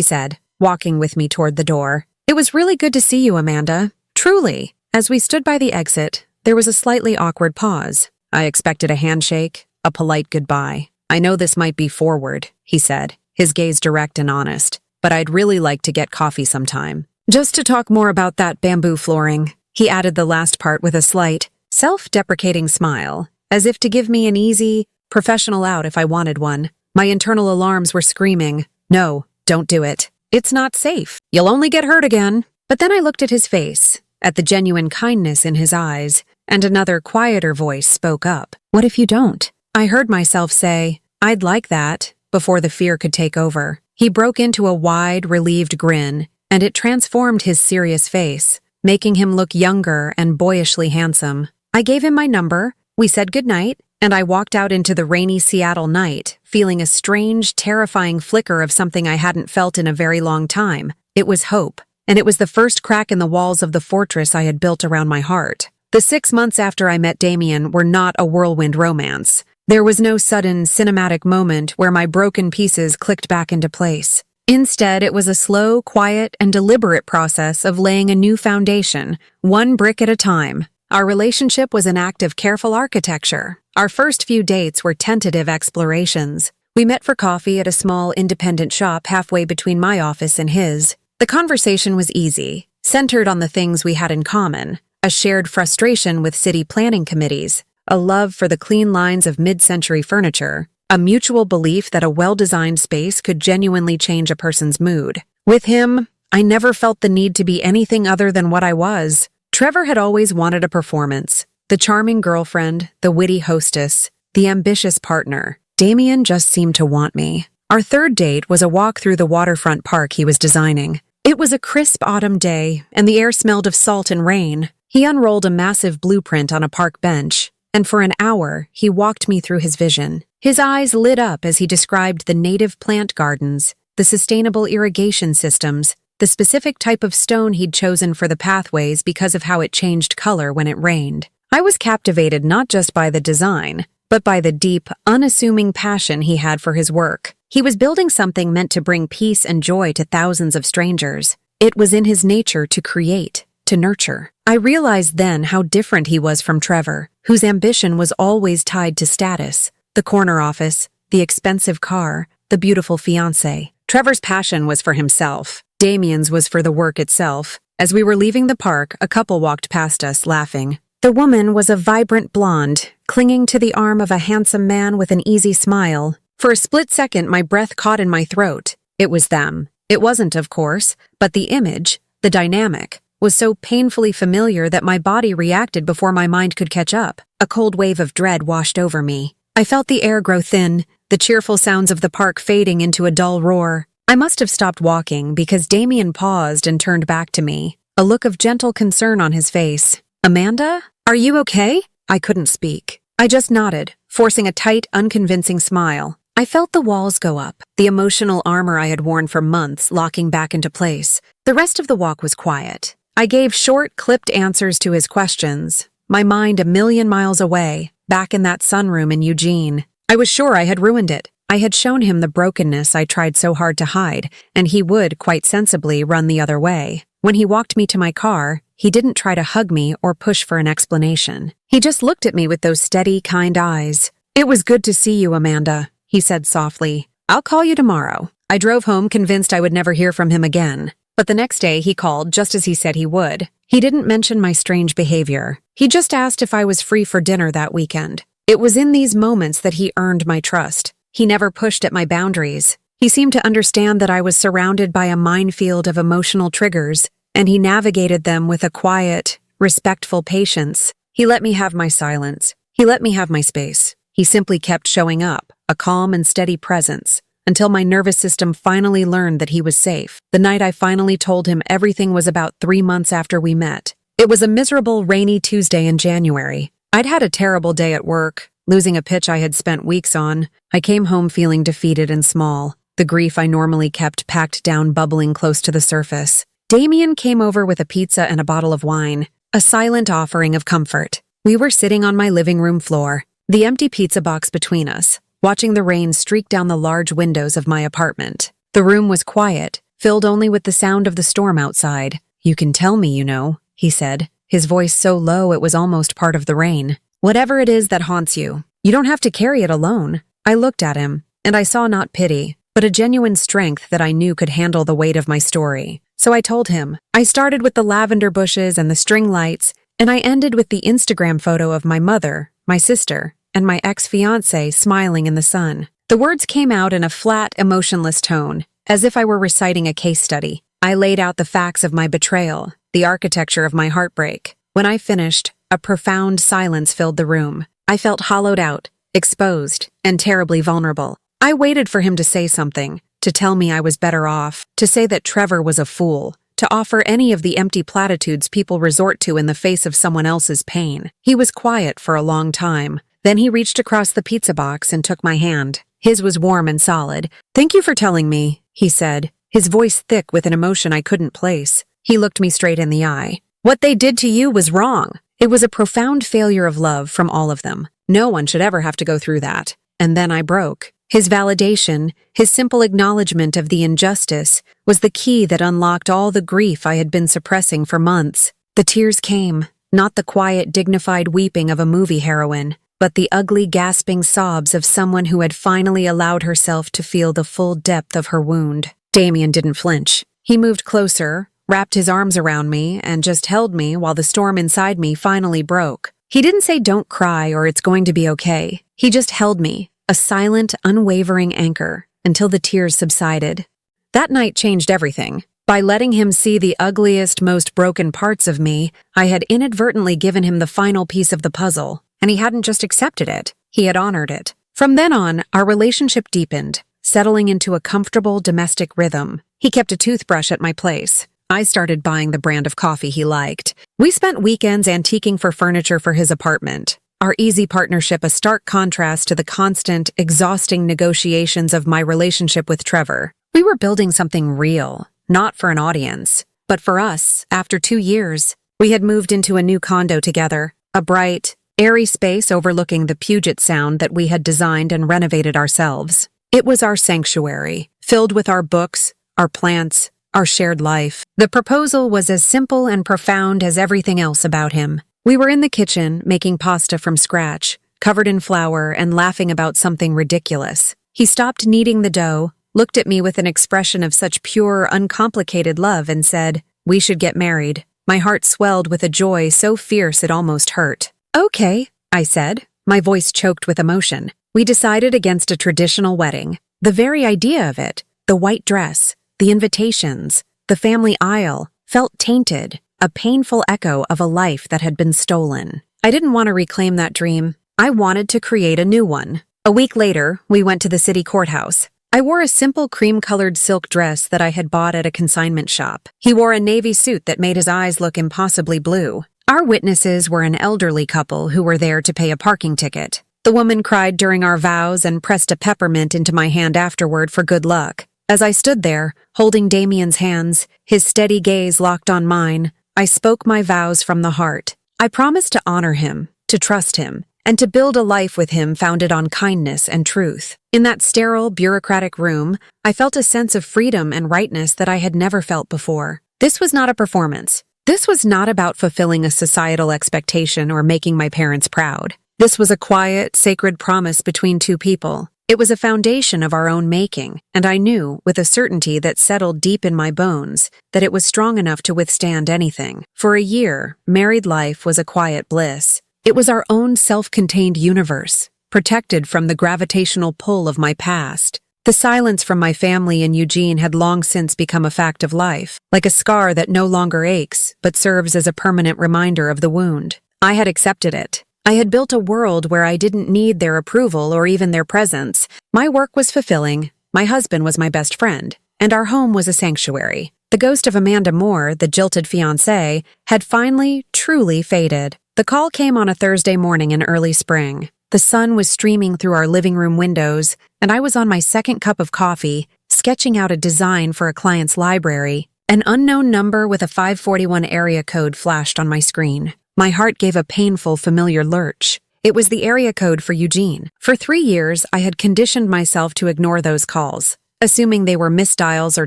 said, walking with me toward the door. It was really good to see you, Amanda. Truly. As we stood by the exit, there was a slightly awkward pause. I expected a handshake, a polite goodbye. I know this might be forward, he said, his gaze direct and honest, but I'd really like to get coffee sometime. Just to talk more about that bamboo flooring. He added the last part with a slight, self-deprecating smile, as if to give me an easy, professional out if I wanted one. My internal alarms were screaming, no, don't do it. It's not safe. You'll only get hurt again. But then I looked at his face, at the genuine kindness in his eyes, and another quieter voice spoke up. What if you don't? I heard myself say, I'd like that, before the fear could take over. He broke into a wide, relieved grin, and it transformed his serious face, making him look younger and boyishly handsome. I gave him my number, we said goodnight, and I walked out into the rainy Seattle night, feeling a strange, terrifying flicker of something I hadn't felt in a very long time. It was hope, and it was the first crack in the walls of the fortress I had built around my heart. The 6 months after I met Damien were not a whirlwind romance. There was no sudden, cinematic moment where my broken pieces clicked back into place. Instead, it was a slow, quiet, and deliberate process of laying a new foundation, one brick at a time. Our relationship was an act of careful architecture. Our first few dates were tentative explorations. We met for coffee at a small independent shop halfway between my office and his. The conversation was easy, centered on the things we had in common: a shared frustration with city planning committees, a love for the clean lines of mid-century furniture, a mutual belief that a well-designed space could genuinely change a person's mood. With him, I never felt the need to be anything other than what I was. Trevor had always wanted a performance. The charming girlfriend, the witty hostess, the ambitious partner. Damien just seemed to want me. Our third date was a walk through the waterfront park he was designing. It was a crisp autumn day, and the air smelled of salt and rain. He unrolled a massive blueprint on a park bench, and for an hour, he walked me through his vision. His eyes lit up as he described the native plant gardens, the sustainable irrigation systems, the specific type of stone he'd chosen for the pathways because of how it changed color when it rained. I was captivated not just by the design, but by the deep, unassuming passion he had for his work. He was building something meant to bring peace and joy to thousands of strangers. It was in his nature to create, to nurture. I realized then how different he was from Trevor, whose ambition was always tied to status: the corner office, the expensive car, the beautiful fiancé. Trevor's passion was for himself. Damien's was for the work itself. As we were leaving the park, a couple walked past us, laughing. The woman was a vibrant blonde, clinging to the arm of a handsome man with an easy smile. For a split second, my breath caught in my throat. It was them. It wasn't, of course, but the image, the dynamic, was so painfully familiar that my body reacted before my mind could catch up. A cold wave of dread washed over me. I felt the air grow thin, the cheerful sounds of the park fading into a dull roar. I must have stopped walking because Damien paused and turned back to me, a look of gentle concern on his face. Amanda? Are you okay? I couldn't speak. I just nodded, forcing a tight, unconvincing smile. I felt the walls go up, the emotional armor I had worn for months locking back into place. The rest of the walk was quiet. I gave short, clipped answers to his questions, my mind a million miles away, back in that sunroom in Eugene. I was sure I had ruined it. I had shown him the brokenness I tried so hard to hide, and he would, quite sensibly, run the other way. When he walked me to my car, he didn't try to hug me or push for an explanation. He just looked at me with those steady, kind eyes. "It was good to see you, Amanda," he said softly. "I'll call you tomorrow." I drove home convinced I would never hear from him again. But the next day he called just as he said he would. He didn't mention my strange behavior. He just asked if I was free for dinner that weekend. It was in these moments that he earned my trust. He never pushed at my boundaries. He seemed to understand that I was surrounded by a minefield of emotional triggers, and he navigated them with a quiet, respectful patience. He let me have my silence. He let me have my space. He simply kept showing up, a calm and steady presence, until my nervous system finally learned that he was safe. The night I finally told him everything was about 3 months after we met. It was a miserable, rainy Tuesday in January. I'd had a terrible day at work, losing a pitch I had spent weeks on. I came home feeling defeated and small, the grief I normally kept packed down bubbling close to the surface. Damien came over with a pizza and a bottle of wine. a silent offering of comfort. We were sitting on my living room floor, the empty pizza box between us, watching the rain streak down the large windows of my apartment. The room was quiet, filled only with the sound of the storm outside. "You can tell me, you know," he said, his voice so low it was almost part of the rain. "Whatever it is that haunts you, you don't have to carry it alone." I looked at him, and I saw not pity, but a genuine strength that I knew could handle the weight of my story. So I told him. I started with the lavender bushes and the string lights, and I ended with the Instagram photo of my mother, my sister, and my ex-fiancé smiling in the sun. The words came out in a flat, emotionless tone, as if I were reciting a case study. I laid out the facts of my betrayal, the architecture of my heartbreak. When I finished, a profound silence filled the room. I felt hollowed out, exposed, and terribly vulnerable. I waited for him to say something, to tell me I was better off, to say that Trevor was a fool, to offer any of the empty platitudes people resort to in the face of someone else's pain. He was quiet for a long time. Then he reached across the pizza box and took my hand. His was warm and solid. "Thank you for telling me," he said, his voice thick with an emotion I couldn't place. He looked me straight in the eye. "What they did to you was wrong. It was a profound failure of love from all of them. No one should ever have to go through that." And then I broke. His validation, his simple acknowledgement of the injustice, was the key that unlocked all the grief I had been suppressing for months. The tears came, not the quiet, dignified weeping of a movie heroine, but the ugly, gasping sobs of someone who had finally allowed herself to feel the full depth of her wound. Damien didn't flinch. He moved closer, wrapped his arms around me, and just held me while the storm inside me finally broke. He didn't say "don't cry" or "it's going to be okay." He just held me, a silent, unwavering anchor, until the tears subsided. That night changed everything. By letting him see the ugliest, most broken parts of me, I had inadvertently given him the final piece of the puzzle, and he hadn't just accepted it, he had honored it. From then on, our relationship deepened, settling into a comfortable domestic rhythm. He kept a toothbrush at my place. I started buying the brand of coffee he liked. We spent weekends antiquing for furniture for his apartment. Our easy partnership a stark contrast to the constant, exhausting negotiations of my relationship with Trevor. We were building something real, not for an audience, but for us. After 2 years, we had moved into a new condo together, a bright, airy space overlooking the Puget Sound that we had designed and renovated ourselves. It was our sanctuary, filled with our books, our plants, our shared life. The proposal was as simple and profound as everything else about him. We were in the kitchen, making pasta from scratch, covered in flour and laughing about something ridiculous. He stopped kneading the dough, looked at me with an expression of such pure, uncomplicated love and said, "We should get married." My heart swelled with a joy so fierce it almost hurt. "Okay," I said, my voice choked with emotion. We decided against a traditional wedding. The very idea of it, the white dress, the invitations, the family aisle, felt tainted, a painful echo of a life that had been stolen. I didn't want to reclaim that dream. I wanted to create a new one. A week later, we went to the city courthouse. I wore a simple cream-colored silk dress that I had bought at a consignment shop. He wore a navy suit that made his eyes look impossibly blue. Our witnesses were an elderly couple who were there to pay a parking ticket. The woman cried during our vows and pressed a peppermint into my hand afterward for good luck. As I stood there, holding Damien's hands, his steady gaze locked on mine, I spoke my vows from the heart. I promised to honor him, to trust him, and to build a life with him founded on kindness and truth. In that sterile, bureaucratic room, I felt a sense of freedom and rightness that I had never felt before. This was not a performance. This was not about fulfilling a societal expectation or making my parents proud. This was a quiet, sacred promise between two people. It was a foundation of our own making, and I knew, with a certainty that settled deep in my bones, that it was strong enough to withstand anything. For a year, married life was a quiet bliss. It was our own self-contained universe, protected from the gravitational pull of my past. The silence from my family in Eugene had long since become a fact of life, like a scar that no longer aches, but serves as a permanent reminder of the wound. I had accepted it. I had built a world where I didn't need their approval or even their presence. My work was fulfilling, my husband was my best friend, and our home was a sanctuary. The ghost of Amanda Moore, the jilted fiancé, had finally, truly faded. The call came on a Thursday morning in early spring. The sun was streaming through our living room windows, and I was on my second cup of coffee, sketching out a design for a client's library. An unknown number with a 541 area code flashed on my screen. My heart gave a painful, familiar lurch. It was the area code for Eugene. For 3 years, I had conditioned myself to ignore those calls, assuming they were misdials or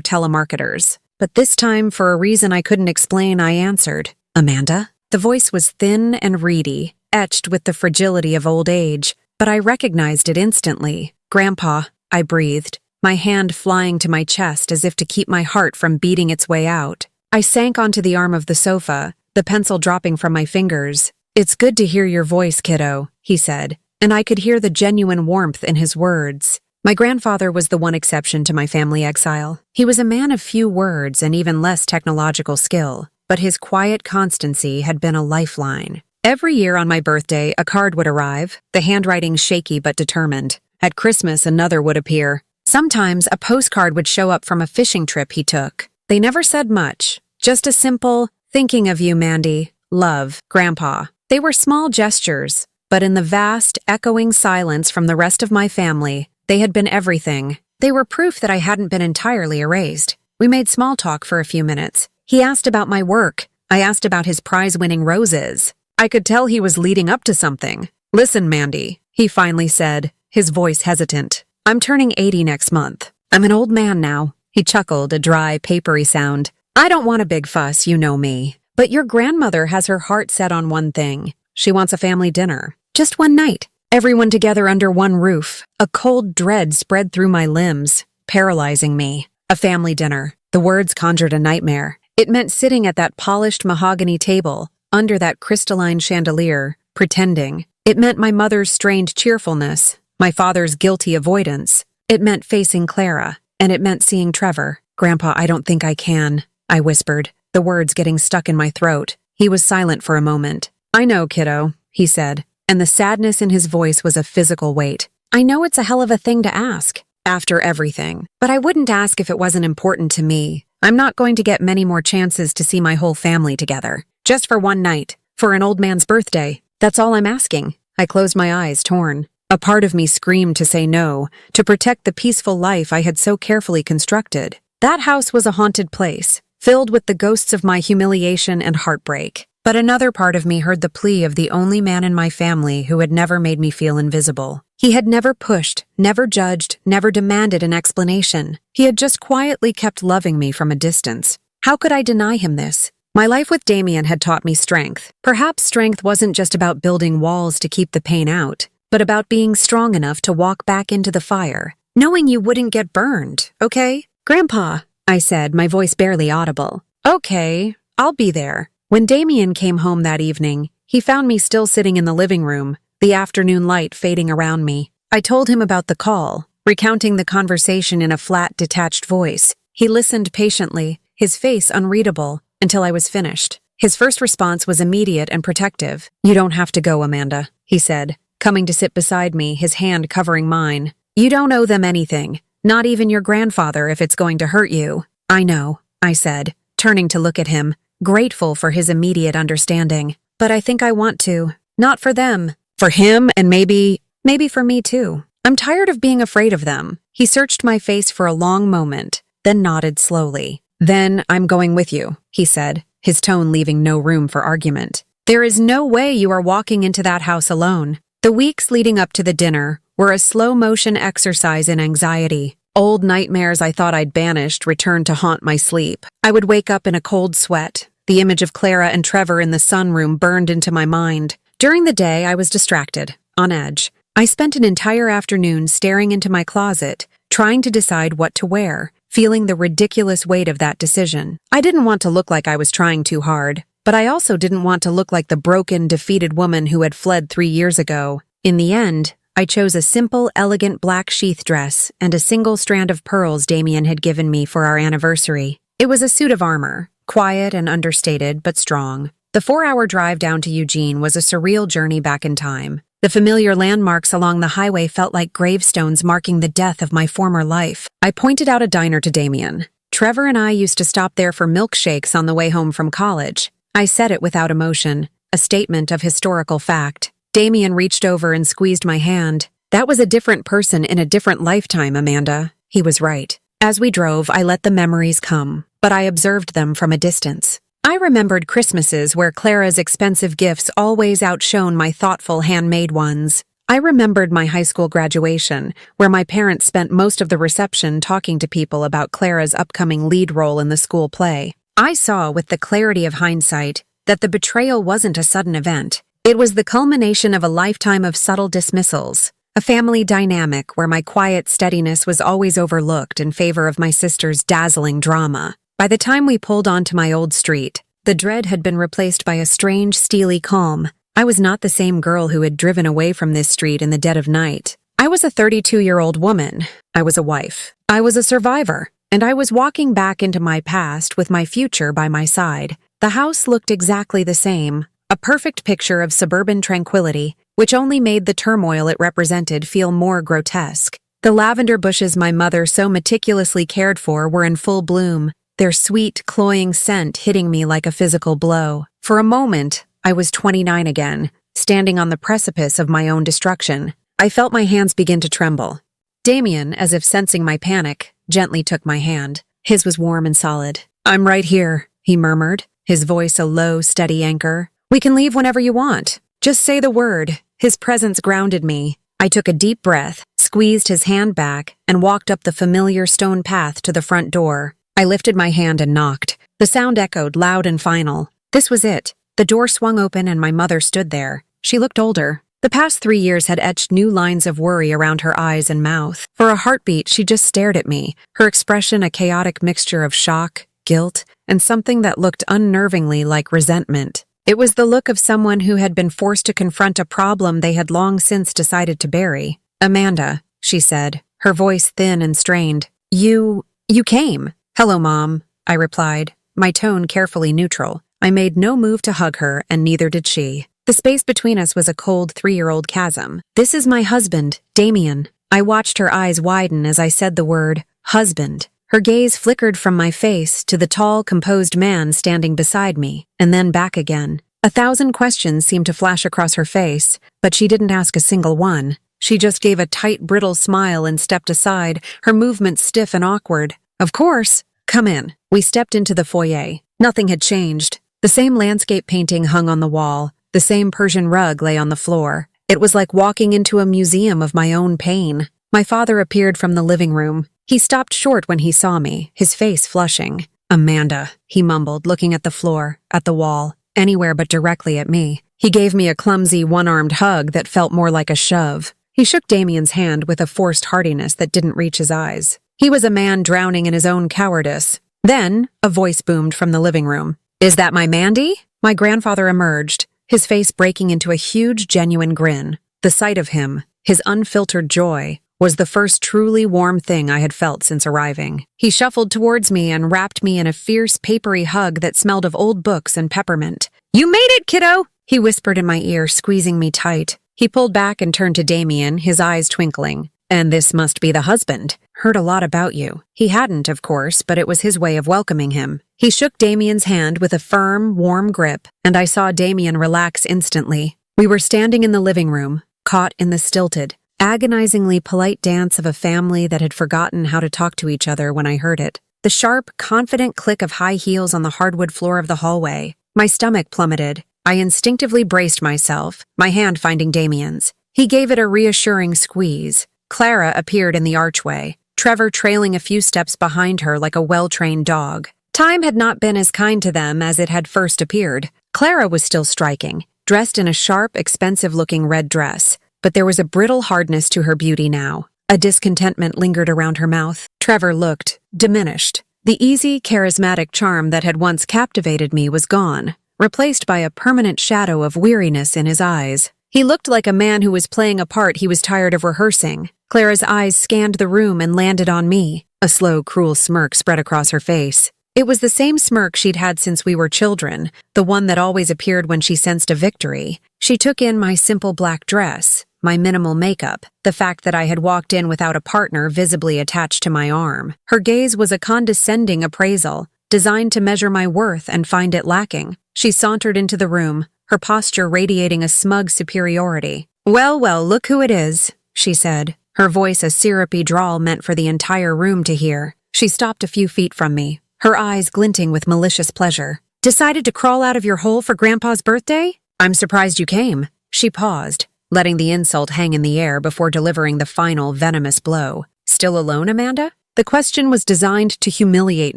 telemarketers. But this time, for a reason I couldn't explain, I answered. Amanda? The voice was thin and reedy, etched with the fragility of old age, but I recognized it instantly. Grandpa, I breathed, my hand flying to my chest as if to keep my heart from beating its way out. I sank onto the arm of the sofa, the pencil dropping from my fingers. It's good to hear your voice, kiddo, he said, and I could hear the genuine warmth in his words. My grandfather was the one exception to my family exile. He was a man of few words and even less technological skill, but his quiet constancy had been a lifeline. Every year on my birthday, a card would arrive, the handwriting shaky but determined. At Christmas, another would appear. Sometimes a postcard would show up from a fishing trip he took. They never said much, just a simple, thinking of you, Mandy, love, Grandpa. They were small gestures, but in the vast, echoing silence from the rest of my family, they had been everything. They were proof that I hadn't been entirely erased. We made small talk for a few minutes. He asked about my work. I asked about his prize-winning roses. I could tell he was leading up to something. Listen, Mandy, he finally said, his voice hesitant. I'm turning 80 next month. I'm an old man now. He chuckled, a dry, papery sound. I don't want a big fuss, you know me. But your grandmother has her heart set on one thing. She wants a family dinner. Just one night. Everyone together under one roof. A cold dread spread through my limbs, paralyzing me. A family dinner. The words conjured a nightmare. It meant sitting at that polished mahogany table, under that crystalline chandelier, pretending. It meant my mother's strained cheerfulness, my father's guilty avoidance. It meant facing Clara, and it meant seeing Trevor. Grandpa, I don't think I can, I whispered, the words getting stuck in my throat. He was silent for a moment. I know, kiddo, he said, and the sadness in his voice was a physical weight. I know it's a hell of a thing to ask, after everything, but I wouldn't ask if it wasn't important to me. I'm not going to get many more chances to see my whole family together. Just for one night, for an old man's birthday. That's all I'm asking. I closed my eyes, torn. A part of me screamed to say no, to protect the peaceful life I had so carefully constructed. That house was a haunted place, filled with the ghosts of my humiliation and heartbreak. But another part of me heard the plea of the only man in my family who had never made me feel invisible. He had never pushed, never judged, never demanded an explanation. He had just quietly kept loving me from a distance. How could I deny him this? My life with Damien had taught me strength. Perhaps strength wasn't just about building walls to keep the pain out, but about being strong enough to walk back into the fire, knowing you wouldn't get burned, okay? Grandpa, I said, my voice barely audible. Okay, I'll be there. When Damien came home that evening, he found me still sitting in the living room, the afternoon light fading around me. I told him about the call, recounting the conversation in a flat, detached voice. He listened patiently, his face unreadable, until I was finished. His first response was immediate and protective. You don't have to go, Amanda, he said, coming to sit beside me, his hand covering mine. You don't owe them anything, not even your grandfather if it's going to hurt you. I know, I said, turning to look at him, grateful for his immediate understanding. But I think I want to. Not for them. For him and maybe for me too. I'm tired of being afraid of them. He searched my face for a long moment, then nodded slowly. Then I'm going with you, he said, his tone leaving no room for argument. There is no way you are walking into that house alone. The weeks leading up to the dinner were a slow-motion exercise in anxiety. Old nightmares I thought I'd banished returned to haunt my sleep. I would wake up in a cold sweat. The image of Clara and Trevor in the sunroom burned into my mind. During the day, I was distracted, on edge. I spent an entire afternoon staring into my closet, trying to decide what to wear, feeling the ridiculous weight of that decision. I didn't want to look like I was trying too hard, but I also didn't want to look like the broken, defeated woman who had fled 3 years ago. In the end, I chose a simple, elegant black sheath dress and a single strand of pearls Damien had given me for our anniversary. It was a suit of armor, quiet and understated, but strong. The 4-hour drive down to Eugene was a surreal journey back in time. The familiar landmarks along the highway felt like gravestones marking the death of my former life. I pointed out a diner to Damien. Trevor and I used to stop there for milkshakes on the way home from college. I said it without emotion, a statement of historical fact. Damien reached over and squeezed my hand. That was a different person in a different lifetime, Amanda. He was right. As we drove, I let the memories come. but I observed them from a distance. I remembered Christmases where Clara's expensive gifts always outshone my thoughtful handmade ones. I remembered my high school graduation, where my parents spent most of the reception talking to people about Clara's upcoming lead role in the school play. I saw, with the clarity of hindsight, that the betrayal wasn't a sudden event. It was the culmination of a lifetime of subtle dismissals, a family dynamic where my quiet steadiness was always overlooked in favor of my sister's dazzling drama. By the time we pulled onto my old street, the dread had been replaced by a strange, steely calm. I was not the same girl who had driven away from this street in the dead of night. I was a 32-year-old woman. I was a wife. I was a survivor. And I was walking back into my past with my future by my side. The house looked exactly the same, a perfect picture of suburban tranquility, which only made the turmoil it represented feel more grotesque. The lavender bushes my mother so meticulously cared for were in full bloom, their sweet, cloying scent hitting me like a physical blow. For a moment, I was 29 again, standing on the precipice of my own destruction. I felt my hands begin to tremble. Damien, as if sensing my panic, gently took my hand. His was warm and solid. "I'm right here," he murmured, his voice a low, steady anchor. "We can leave whenever you want. Just say the word." His presence grounded me. I took a deep breath, squeezed his hand back, and walked up the familiar stone path to the front door. I lifted my hand and knocked. The sound echoed loud and final. This was it. The door swung open and my mother stood there. She looked older. The past 3 years had etched new lines of worry around her eyes and mouth. For a heartbeat, she just stared at me, her expression a chaotic mixture of shock, guilt, and something that looked unnervingly like resentment. It was the look of someone who had been forced to confront a problem they had long since decided to bury. "Amanda," she said, her voice thin and strained. You came." "Hello, Mom," I replied, my tone carefully neutral. I made no move to hug her, and neither did she. The space between us was a cold 3-year-old chasm. "This is my husband, Damien." I watched her eyes widen as I said the word, husband. Her gaze flickered from my face to the tall, composed man standing beside me, and then back again. 1,000 questions seemed to flash across her face, but she didn't ask a single one. She just gave a tight, brittle smile and stepped aside, her movements stiff and awkward. "Of course. Come in." We stepped into the foyer. Nothing had changed. The same landscape painting hung on the wall. The same Persian rug lay on the floor. It was like walking into a museum of my own pain. My father appeared from the living room. He stopped short when he saw me, his face flushing. "Amanda," he mumbled, looking at the floor, at the wall, anywhere but directly at me. He gave me a clumsy, one-armed hug that felt more like a shove. He shook Damien's hand with a forced heartiness that didn't reach his eyes. He was a man drowning in his own cowardice. Then, a voice boomed from the living room. "Is that my Mandy?" My grandfather emerged, his face breaking into a huge, genuine grin. The sight of him, his unfiltered joy, was the first truly warm thing I had felt since arriving. He shuffled towards me and wrapped me in a fierce, papery hug that smelled of old books and peppermint. "You made it, kiddo!" he whispered in my ear, squeezing me tight. He pulled back and turned to Damien, his eyes twinkling. "And this must be the husband. Heard a lot about you." He hadn't, of course, but it was his way of welcoming him. He shook Damien's hand with a firm, warm grip, and I saw Damien relax instantly. We were standing in the living room, caught in the stilted, agonizingly polite dance of a family that had forgotten how to talk to each other when I heard it. The sharp, confident click of high heels on the hardwood floor of the hallway. My stomach plummeted. I instinctively braced myself, my hand finding Damien's. He gave it a reassuring squeeze. Clara appeared in the archway, Trevor trailing a few steps behind her like a well-trained dog. Time had not been as kind to them as it had first appeared. Clara was still striking, dressed in a sharp, expensive-looking red dress, but there was a brittle hardness to her beauty now. A discontentment lingered around her mouth. Trevor looked diminished. The easy, charismatic charm that had once captivated me was gone, replaced by a permanent shadow of weariness in his eyes. He looked like a man who was playing a part he was tired of rehearsing. Clara's eyes scanned the room and landed on me. A slow, cruel smirk spread across her face. It was the same smirk she'd had since we were children, the one that always appeared when she sensed a victory. She took in my simple black dress, my minimal makeup, the fact that I had walked in without a partner visibly attached to my arm. Her gaze was a condescending appraisal, designed to measure my worth and find it lacking. She sauntered into the room, her posture radiating a smug superiority. "Well, well, look who it is," she said, her voice a syrupy drawl meant for the entire room to hear. She stopped a few feet from me, her eyes glinting with malicious pleasure. "Decided to crawl out of your hole for Grandpa's birthday? I'm surprised you came." She paused, letting the insult hang in the air before delivering the final venomous blow. "Still alone, Amanda?" The question was designed to humiliate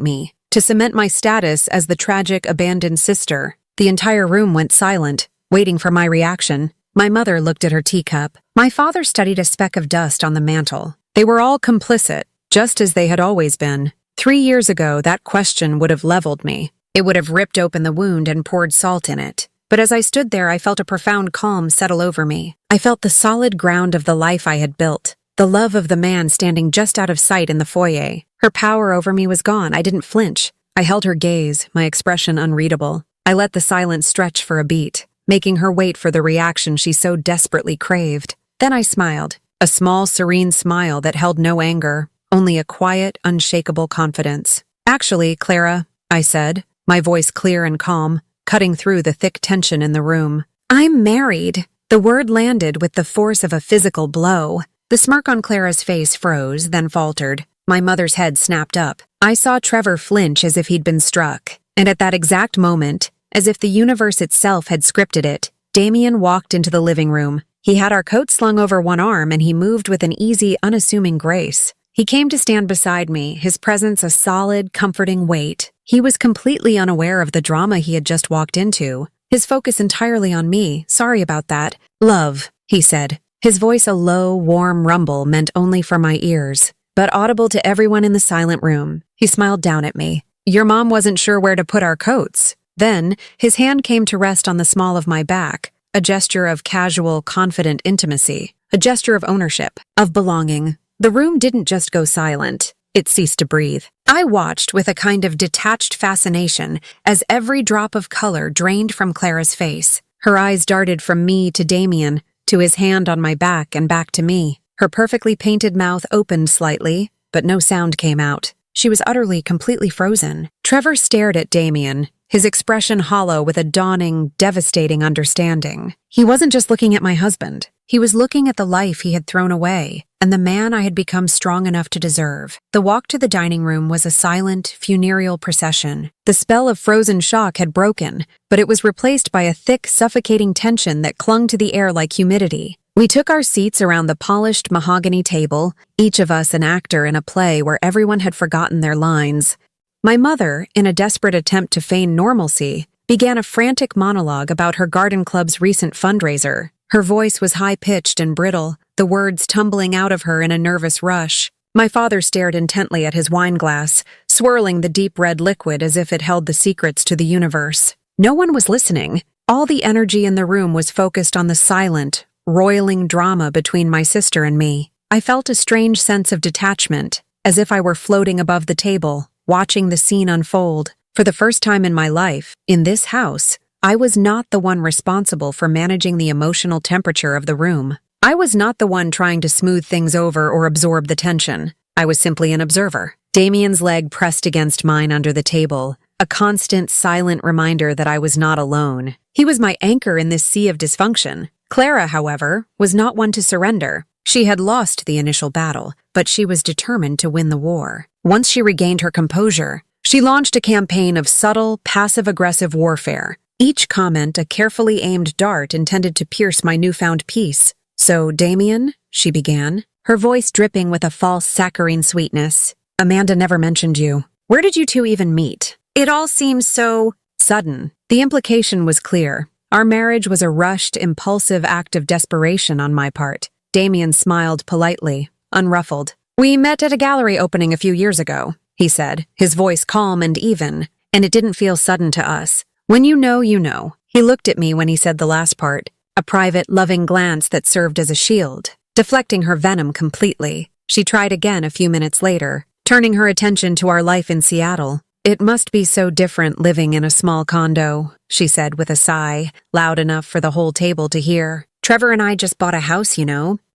me, to cement my status as the tragic abandoned sister. The entire room went silent, waiting for my reaction. My mother looked at her teacup. My father studied a speck of dust on the mantel. They were all complicit, just as they had always been. 3 years ago, that question would have leveled me. It would have ripped open the wound and poured salt in it. But as I stood there, I felt a profound calm settle over me. I felt the solid ground of the life I had built, the love of the man standing just out of sight in the foyer. Her power over me was gone. I didn't flinch. I held her gaze, my expression unreadable. I let the silence stretch for a beat, making her wait for the reaction she so desperately craved. Then I smiled, a small, serene smile that held no anger, only a quiet, unshakable confidence. "Actually, Clara," I said, my voice clear and calm, cutting through the thick tension in the room. "I'm married." The word landed with the force of a physical blow. The smirk on Clara's face froze, then faltered. My mother's head snapped up. I saw Trevor flinch as if he'd been struck. And at that exact moment, as if the universe itself had scripted it, Damien walked into the living room. He had our coat slung over one arm and he moved with an easy, unassuming grace. He came to stand beside me, his presence a solid, comforting weight. He was completely unaware of the drama he had just walked into, his focus entirely on me. "Sorry about that. Love," he said, his voice a low, warm rumble meant only for my ears, but audible to everyone in the silent room. He smiled down at me. "Your mom wasn't sure where to put our coats." Then, his hand came to rest on the small of my back, a gesture of casual, confident intimacy, a gesture of ownership, of belonging. The room didn't just go silent. It ceased to breathe. I watched with a kind of detached fascination as every drop of color drained from Clara's face. Her eyes darted from me to Damien, to his hand on my back and back to me. Her perfectly painted mouth opened slightly, but no sound came out. She was utterly, completely frozen. Trevor stared at Damien, his expression hollow with a dawning, devastating understanding. He wasn't just looking at my husband. He was looking at the life he had thrown away, and the man I had become strong enough to deserve. The walk to the dining room was a silent, funereal procession. The spell of frozen shock had broken, but it was replaced by a thick, suffocating tension that clung to the air like humidity. We took our seats around the polished mahogany table, each of us an actor in a play where everyone had forgotten their lines. My mother, in a desperate attempt to feign normalcy, began a frantic monologue about her garden club's recent fundraiser. Her voice was high-pitched and brittle, the words tumbling out of her in a nervous rush. My father stared intently at his wine glass, swirling the deep red liquid as if it held the secrets to the universe. No one was listening. All the energy in the room was focused on the silent, roiling drama between my sister and me. I felt a strange sense of detachment, as if I were floating above the table, watching the scene unfold. For the first time in my life, in this house, I was not the one responsible for managing the emotional temperature of the room. I was not the one trying to smooth things over or absorb the tension. I was simply an observer. Damien's leg pressed against mine under the table, a constant, silent reminder that I was not alone. He was my anchor in this sea of dysfunction. Clara, however, was not one to surrender. She had lost the initial battle, but she was determined to win the war. Once she regained her composure, she launched a campaign of subtle, passive-aggressive warfare. Each comment a carefully aimed dart intended to pierce my newfound peace. "So, Damien," she began, her voice dripping with a false saccharine sweetness, "Amanda never mentioned you. Where did you two even meet? It all seems so sudden." The implication was clear. Our marriage was a rushed, impulsive act of desperation on my part. Damien smiled politely, unruffled. "We met at a gallery opening a few years ago," he said, his voice calm and even, and it didn't feel sudden to us. "When you know, you know." He looked at me when he said the last part, a private, loving glance that served as a shield, deflecting her venom completely. She tried again a few minutes later, turning her attention to our life in Seattle. "It must be so different living in a small condo," she said with a sigh, loud enough for the whole table to hear. "Trevor and I just bought a house,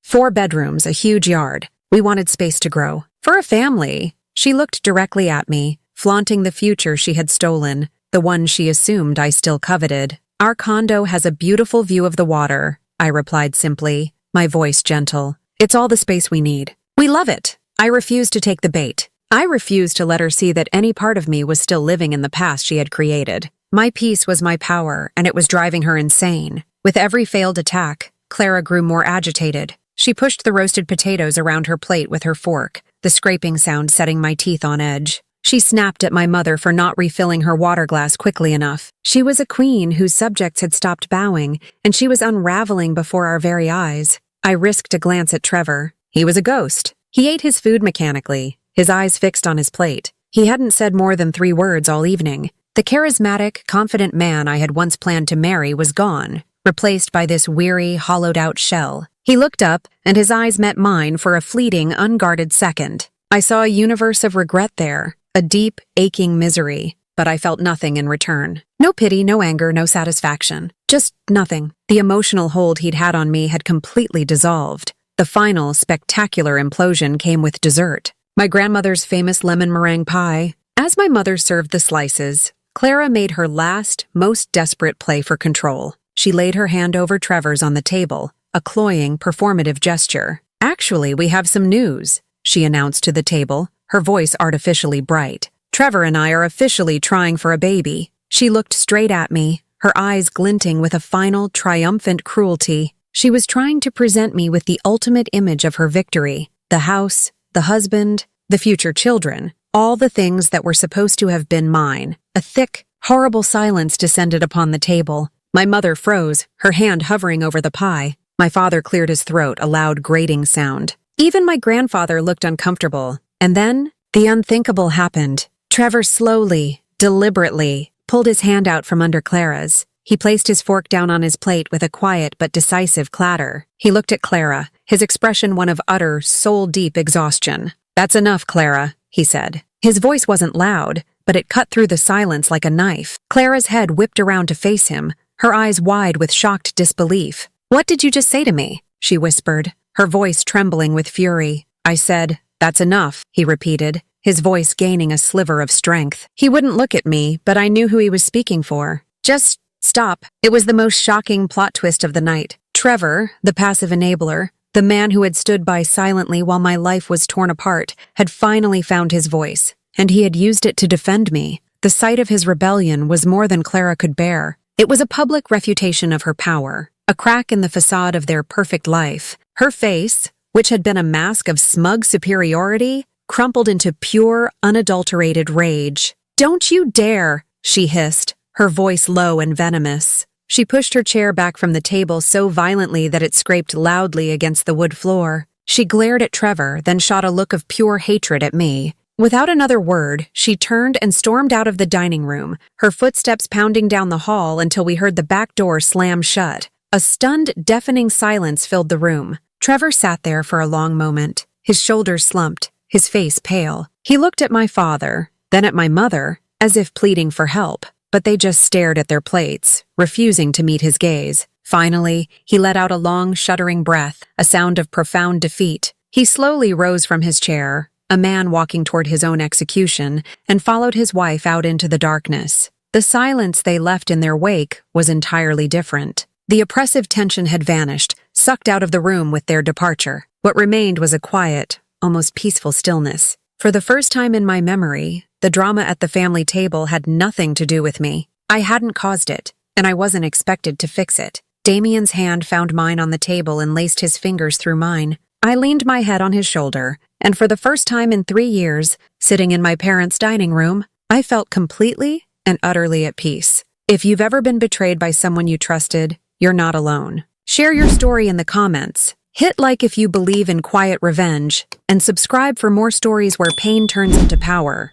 4 bedrooms, a huge yard. We wanted space to grow. For a family." She looked directly at me, flaunting the future she had stolen, the one she assumed I still coveted. "Our condo has a beautiful view of the water," I replied simply, my voice gentle. "It's all the space we need. We love it." I refused to take the bait. I refused to let her see that any part of me was still living in the past she had created. My peace was my power, and it was driving her insane. With every failed attack, Clara grew more agitated. She pushed the roasted potatoes around her plate with her fork, the scraping sound setting my teeth on edge. She snapped at my mother for not refilling her water glass quickly enough. She was a queen whose subjects had stopped bowing, and she was unraveling before our very eyes. I risked a glance at Trevor. He was a ghost. He ate his food mechanically, his eyes fixed on his plate. He hadn't said more than 3 words all evening. The charismatic, confident man I had once planned to marry was gone, replaced by this weary, hollowed-out shell. He looked up, and his eyes met mine for a fleeting, unguarded second. I saw a universe of regret there, a deep, aching misery, but I felt nothing in return. No pity, no anger, no satisfaction. Just nothing. The emotional hold he'd had on me had completely dissolved. The final, spectacular implosion came with dessert. My grandmother's famous lemon meringue pie. As my mother served the slices, Clara made her last, most desperate play for control. She laid her hand over Trevor's on the table, a cloying, performative gesture. "Actually, we have some news," she announced to the table, her voice artificially bright. "Trevor and I are officially trying for a baby." She looked straight at me, her eyes glinting with a final, triumphant cruelty. She was trying to present me with the ultimate image of her victory. The house, the husband, the future children, all the things that were supposed to have been mine. A thick, horrible silence descended upon the table. My mother froze, her hand hovering over the pie. My father cleared his throat, a loud grating sound. Even my grandfather looked uncomfortable. And then, the unthinkable happened. Trevor slowly, deliberately, pulled his hand out from under Clara's. He placed his fork down on his plate with a quiet but decisive clatter. He looked at Clara, his expression one of utter, soul-deep exhaustion. "That's enough, Clara," he said. His voice wasn't loud, but it cut through the silence like a knife. Clara's head whipped around to face him, her eyes wide with shocked disbelief. "What did you just say to me?" she whispered, her voice trembling with fury. "I said, 'That's enough,'" he repeated, his voice gaining a sliver of strength. He wouldn't look at me, but I knew who he was speaking for. "Just stop." It was the most shocking plot twist of the night. Trevor, the passive enabler, the man who had stood by silently while my life was torn apart, had finally found his voice, and he had used it to defend me. The sight of his rebellion was more than Clara could bear. It was a public refutation of her power, a crack in the facade of their perfect life. Her face, which had been a mask of smug superiority, crumpled into pure, unadulterated rage. "Don't you dare," she hissed, her voice low and venomous. She pushed her chair back from the table so violently that it scraped loudly against the wood floor. She glared at Trevor, then shot a look of pure hatred at me. Without another word, she turned and stormed out of the dining room, her footsteps pounding down the hall until we heard the back door slam shut. A stunned, deafening silence filled the room. Trevor sat there for a long moment, his shoulders slumped, his face pale. He looked at my father, then at my mother, as if pleading for help, but they just stared at their plates, refusing to meet his gaze. Finally, he let out a long, shuddering breath, a sound of profound defeat. He slowly rose from his chair, a man walking toward his own execution, and followed his wife out into the darkness. The silence they left in their wake was entirely different. The oppressive tension had vanished, sucked out of the room with their departure. What remained was a quiet, almost peaceful stillness. For the first time in my memory, the drama at the family table had nothing to do with me. I hadn't caused it, and I wasn't expected to fix it. Damien's hand found mine on the table and laced his fingers through mine. I leaned my head on his shoulder, and for the first time in 3 years, sitting in my parents' dining room, I felt completely and utterly at peace. If you've ever been betrayed by someone you trusted, you're not alone. Share your story in the comments. Hit like if you believe in quiet revenge, and subscribe for more stories where pain turns into power.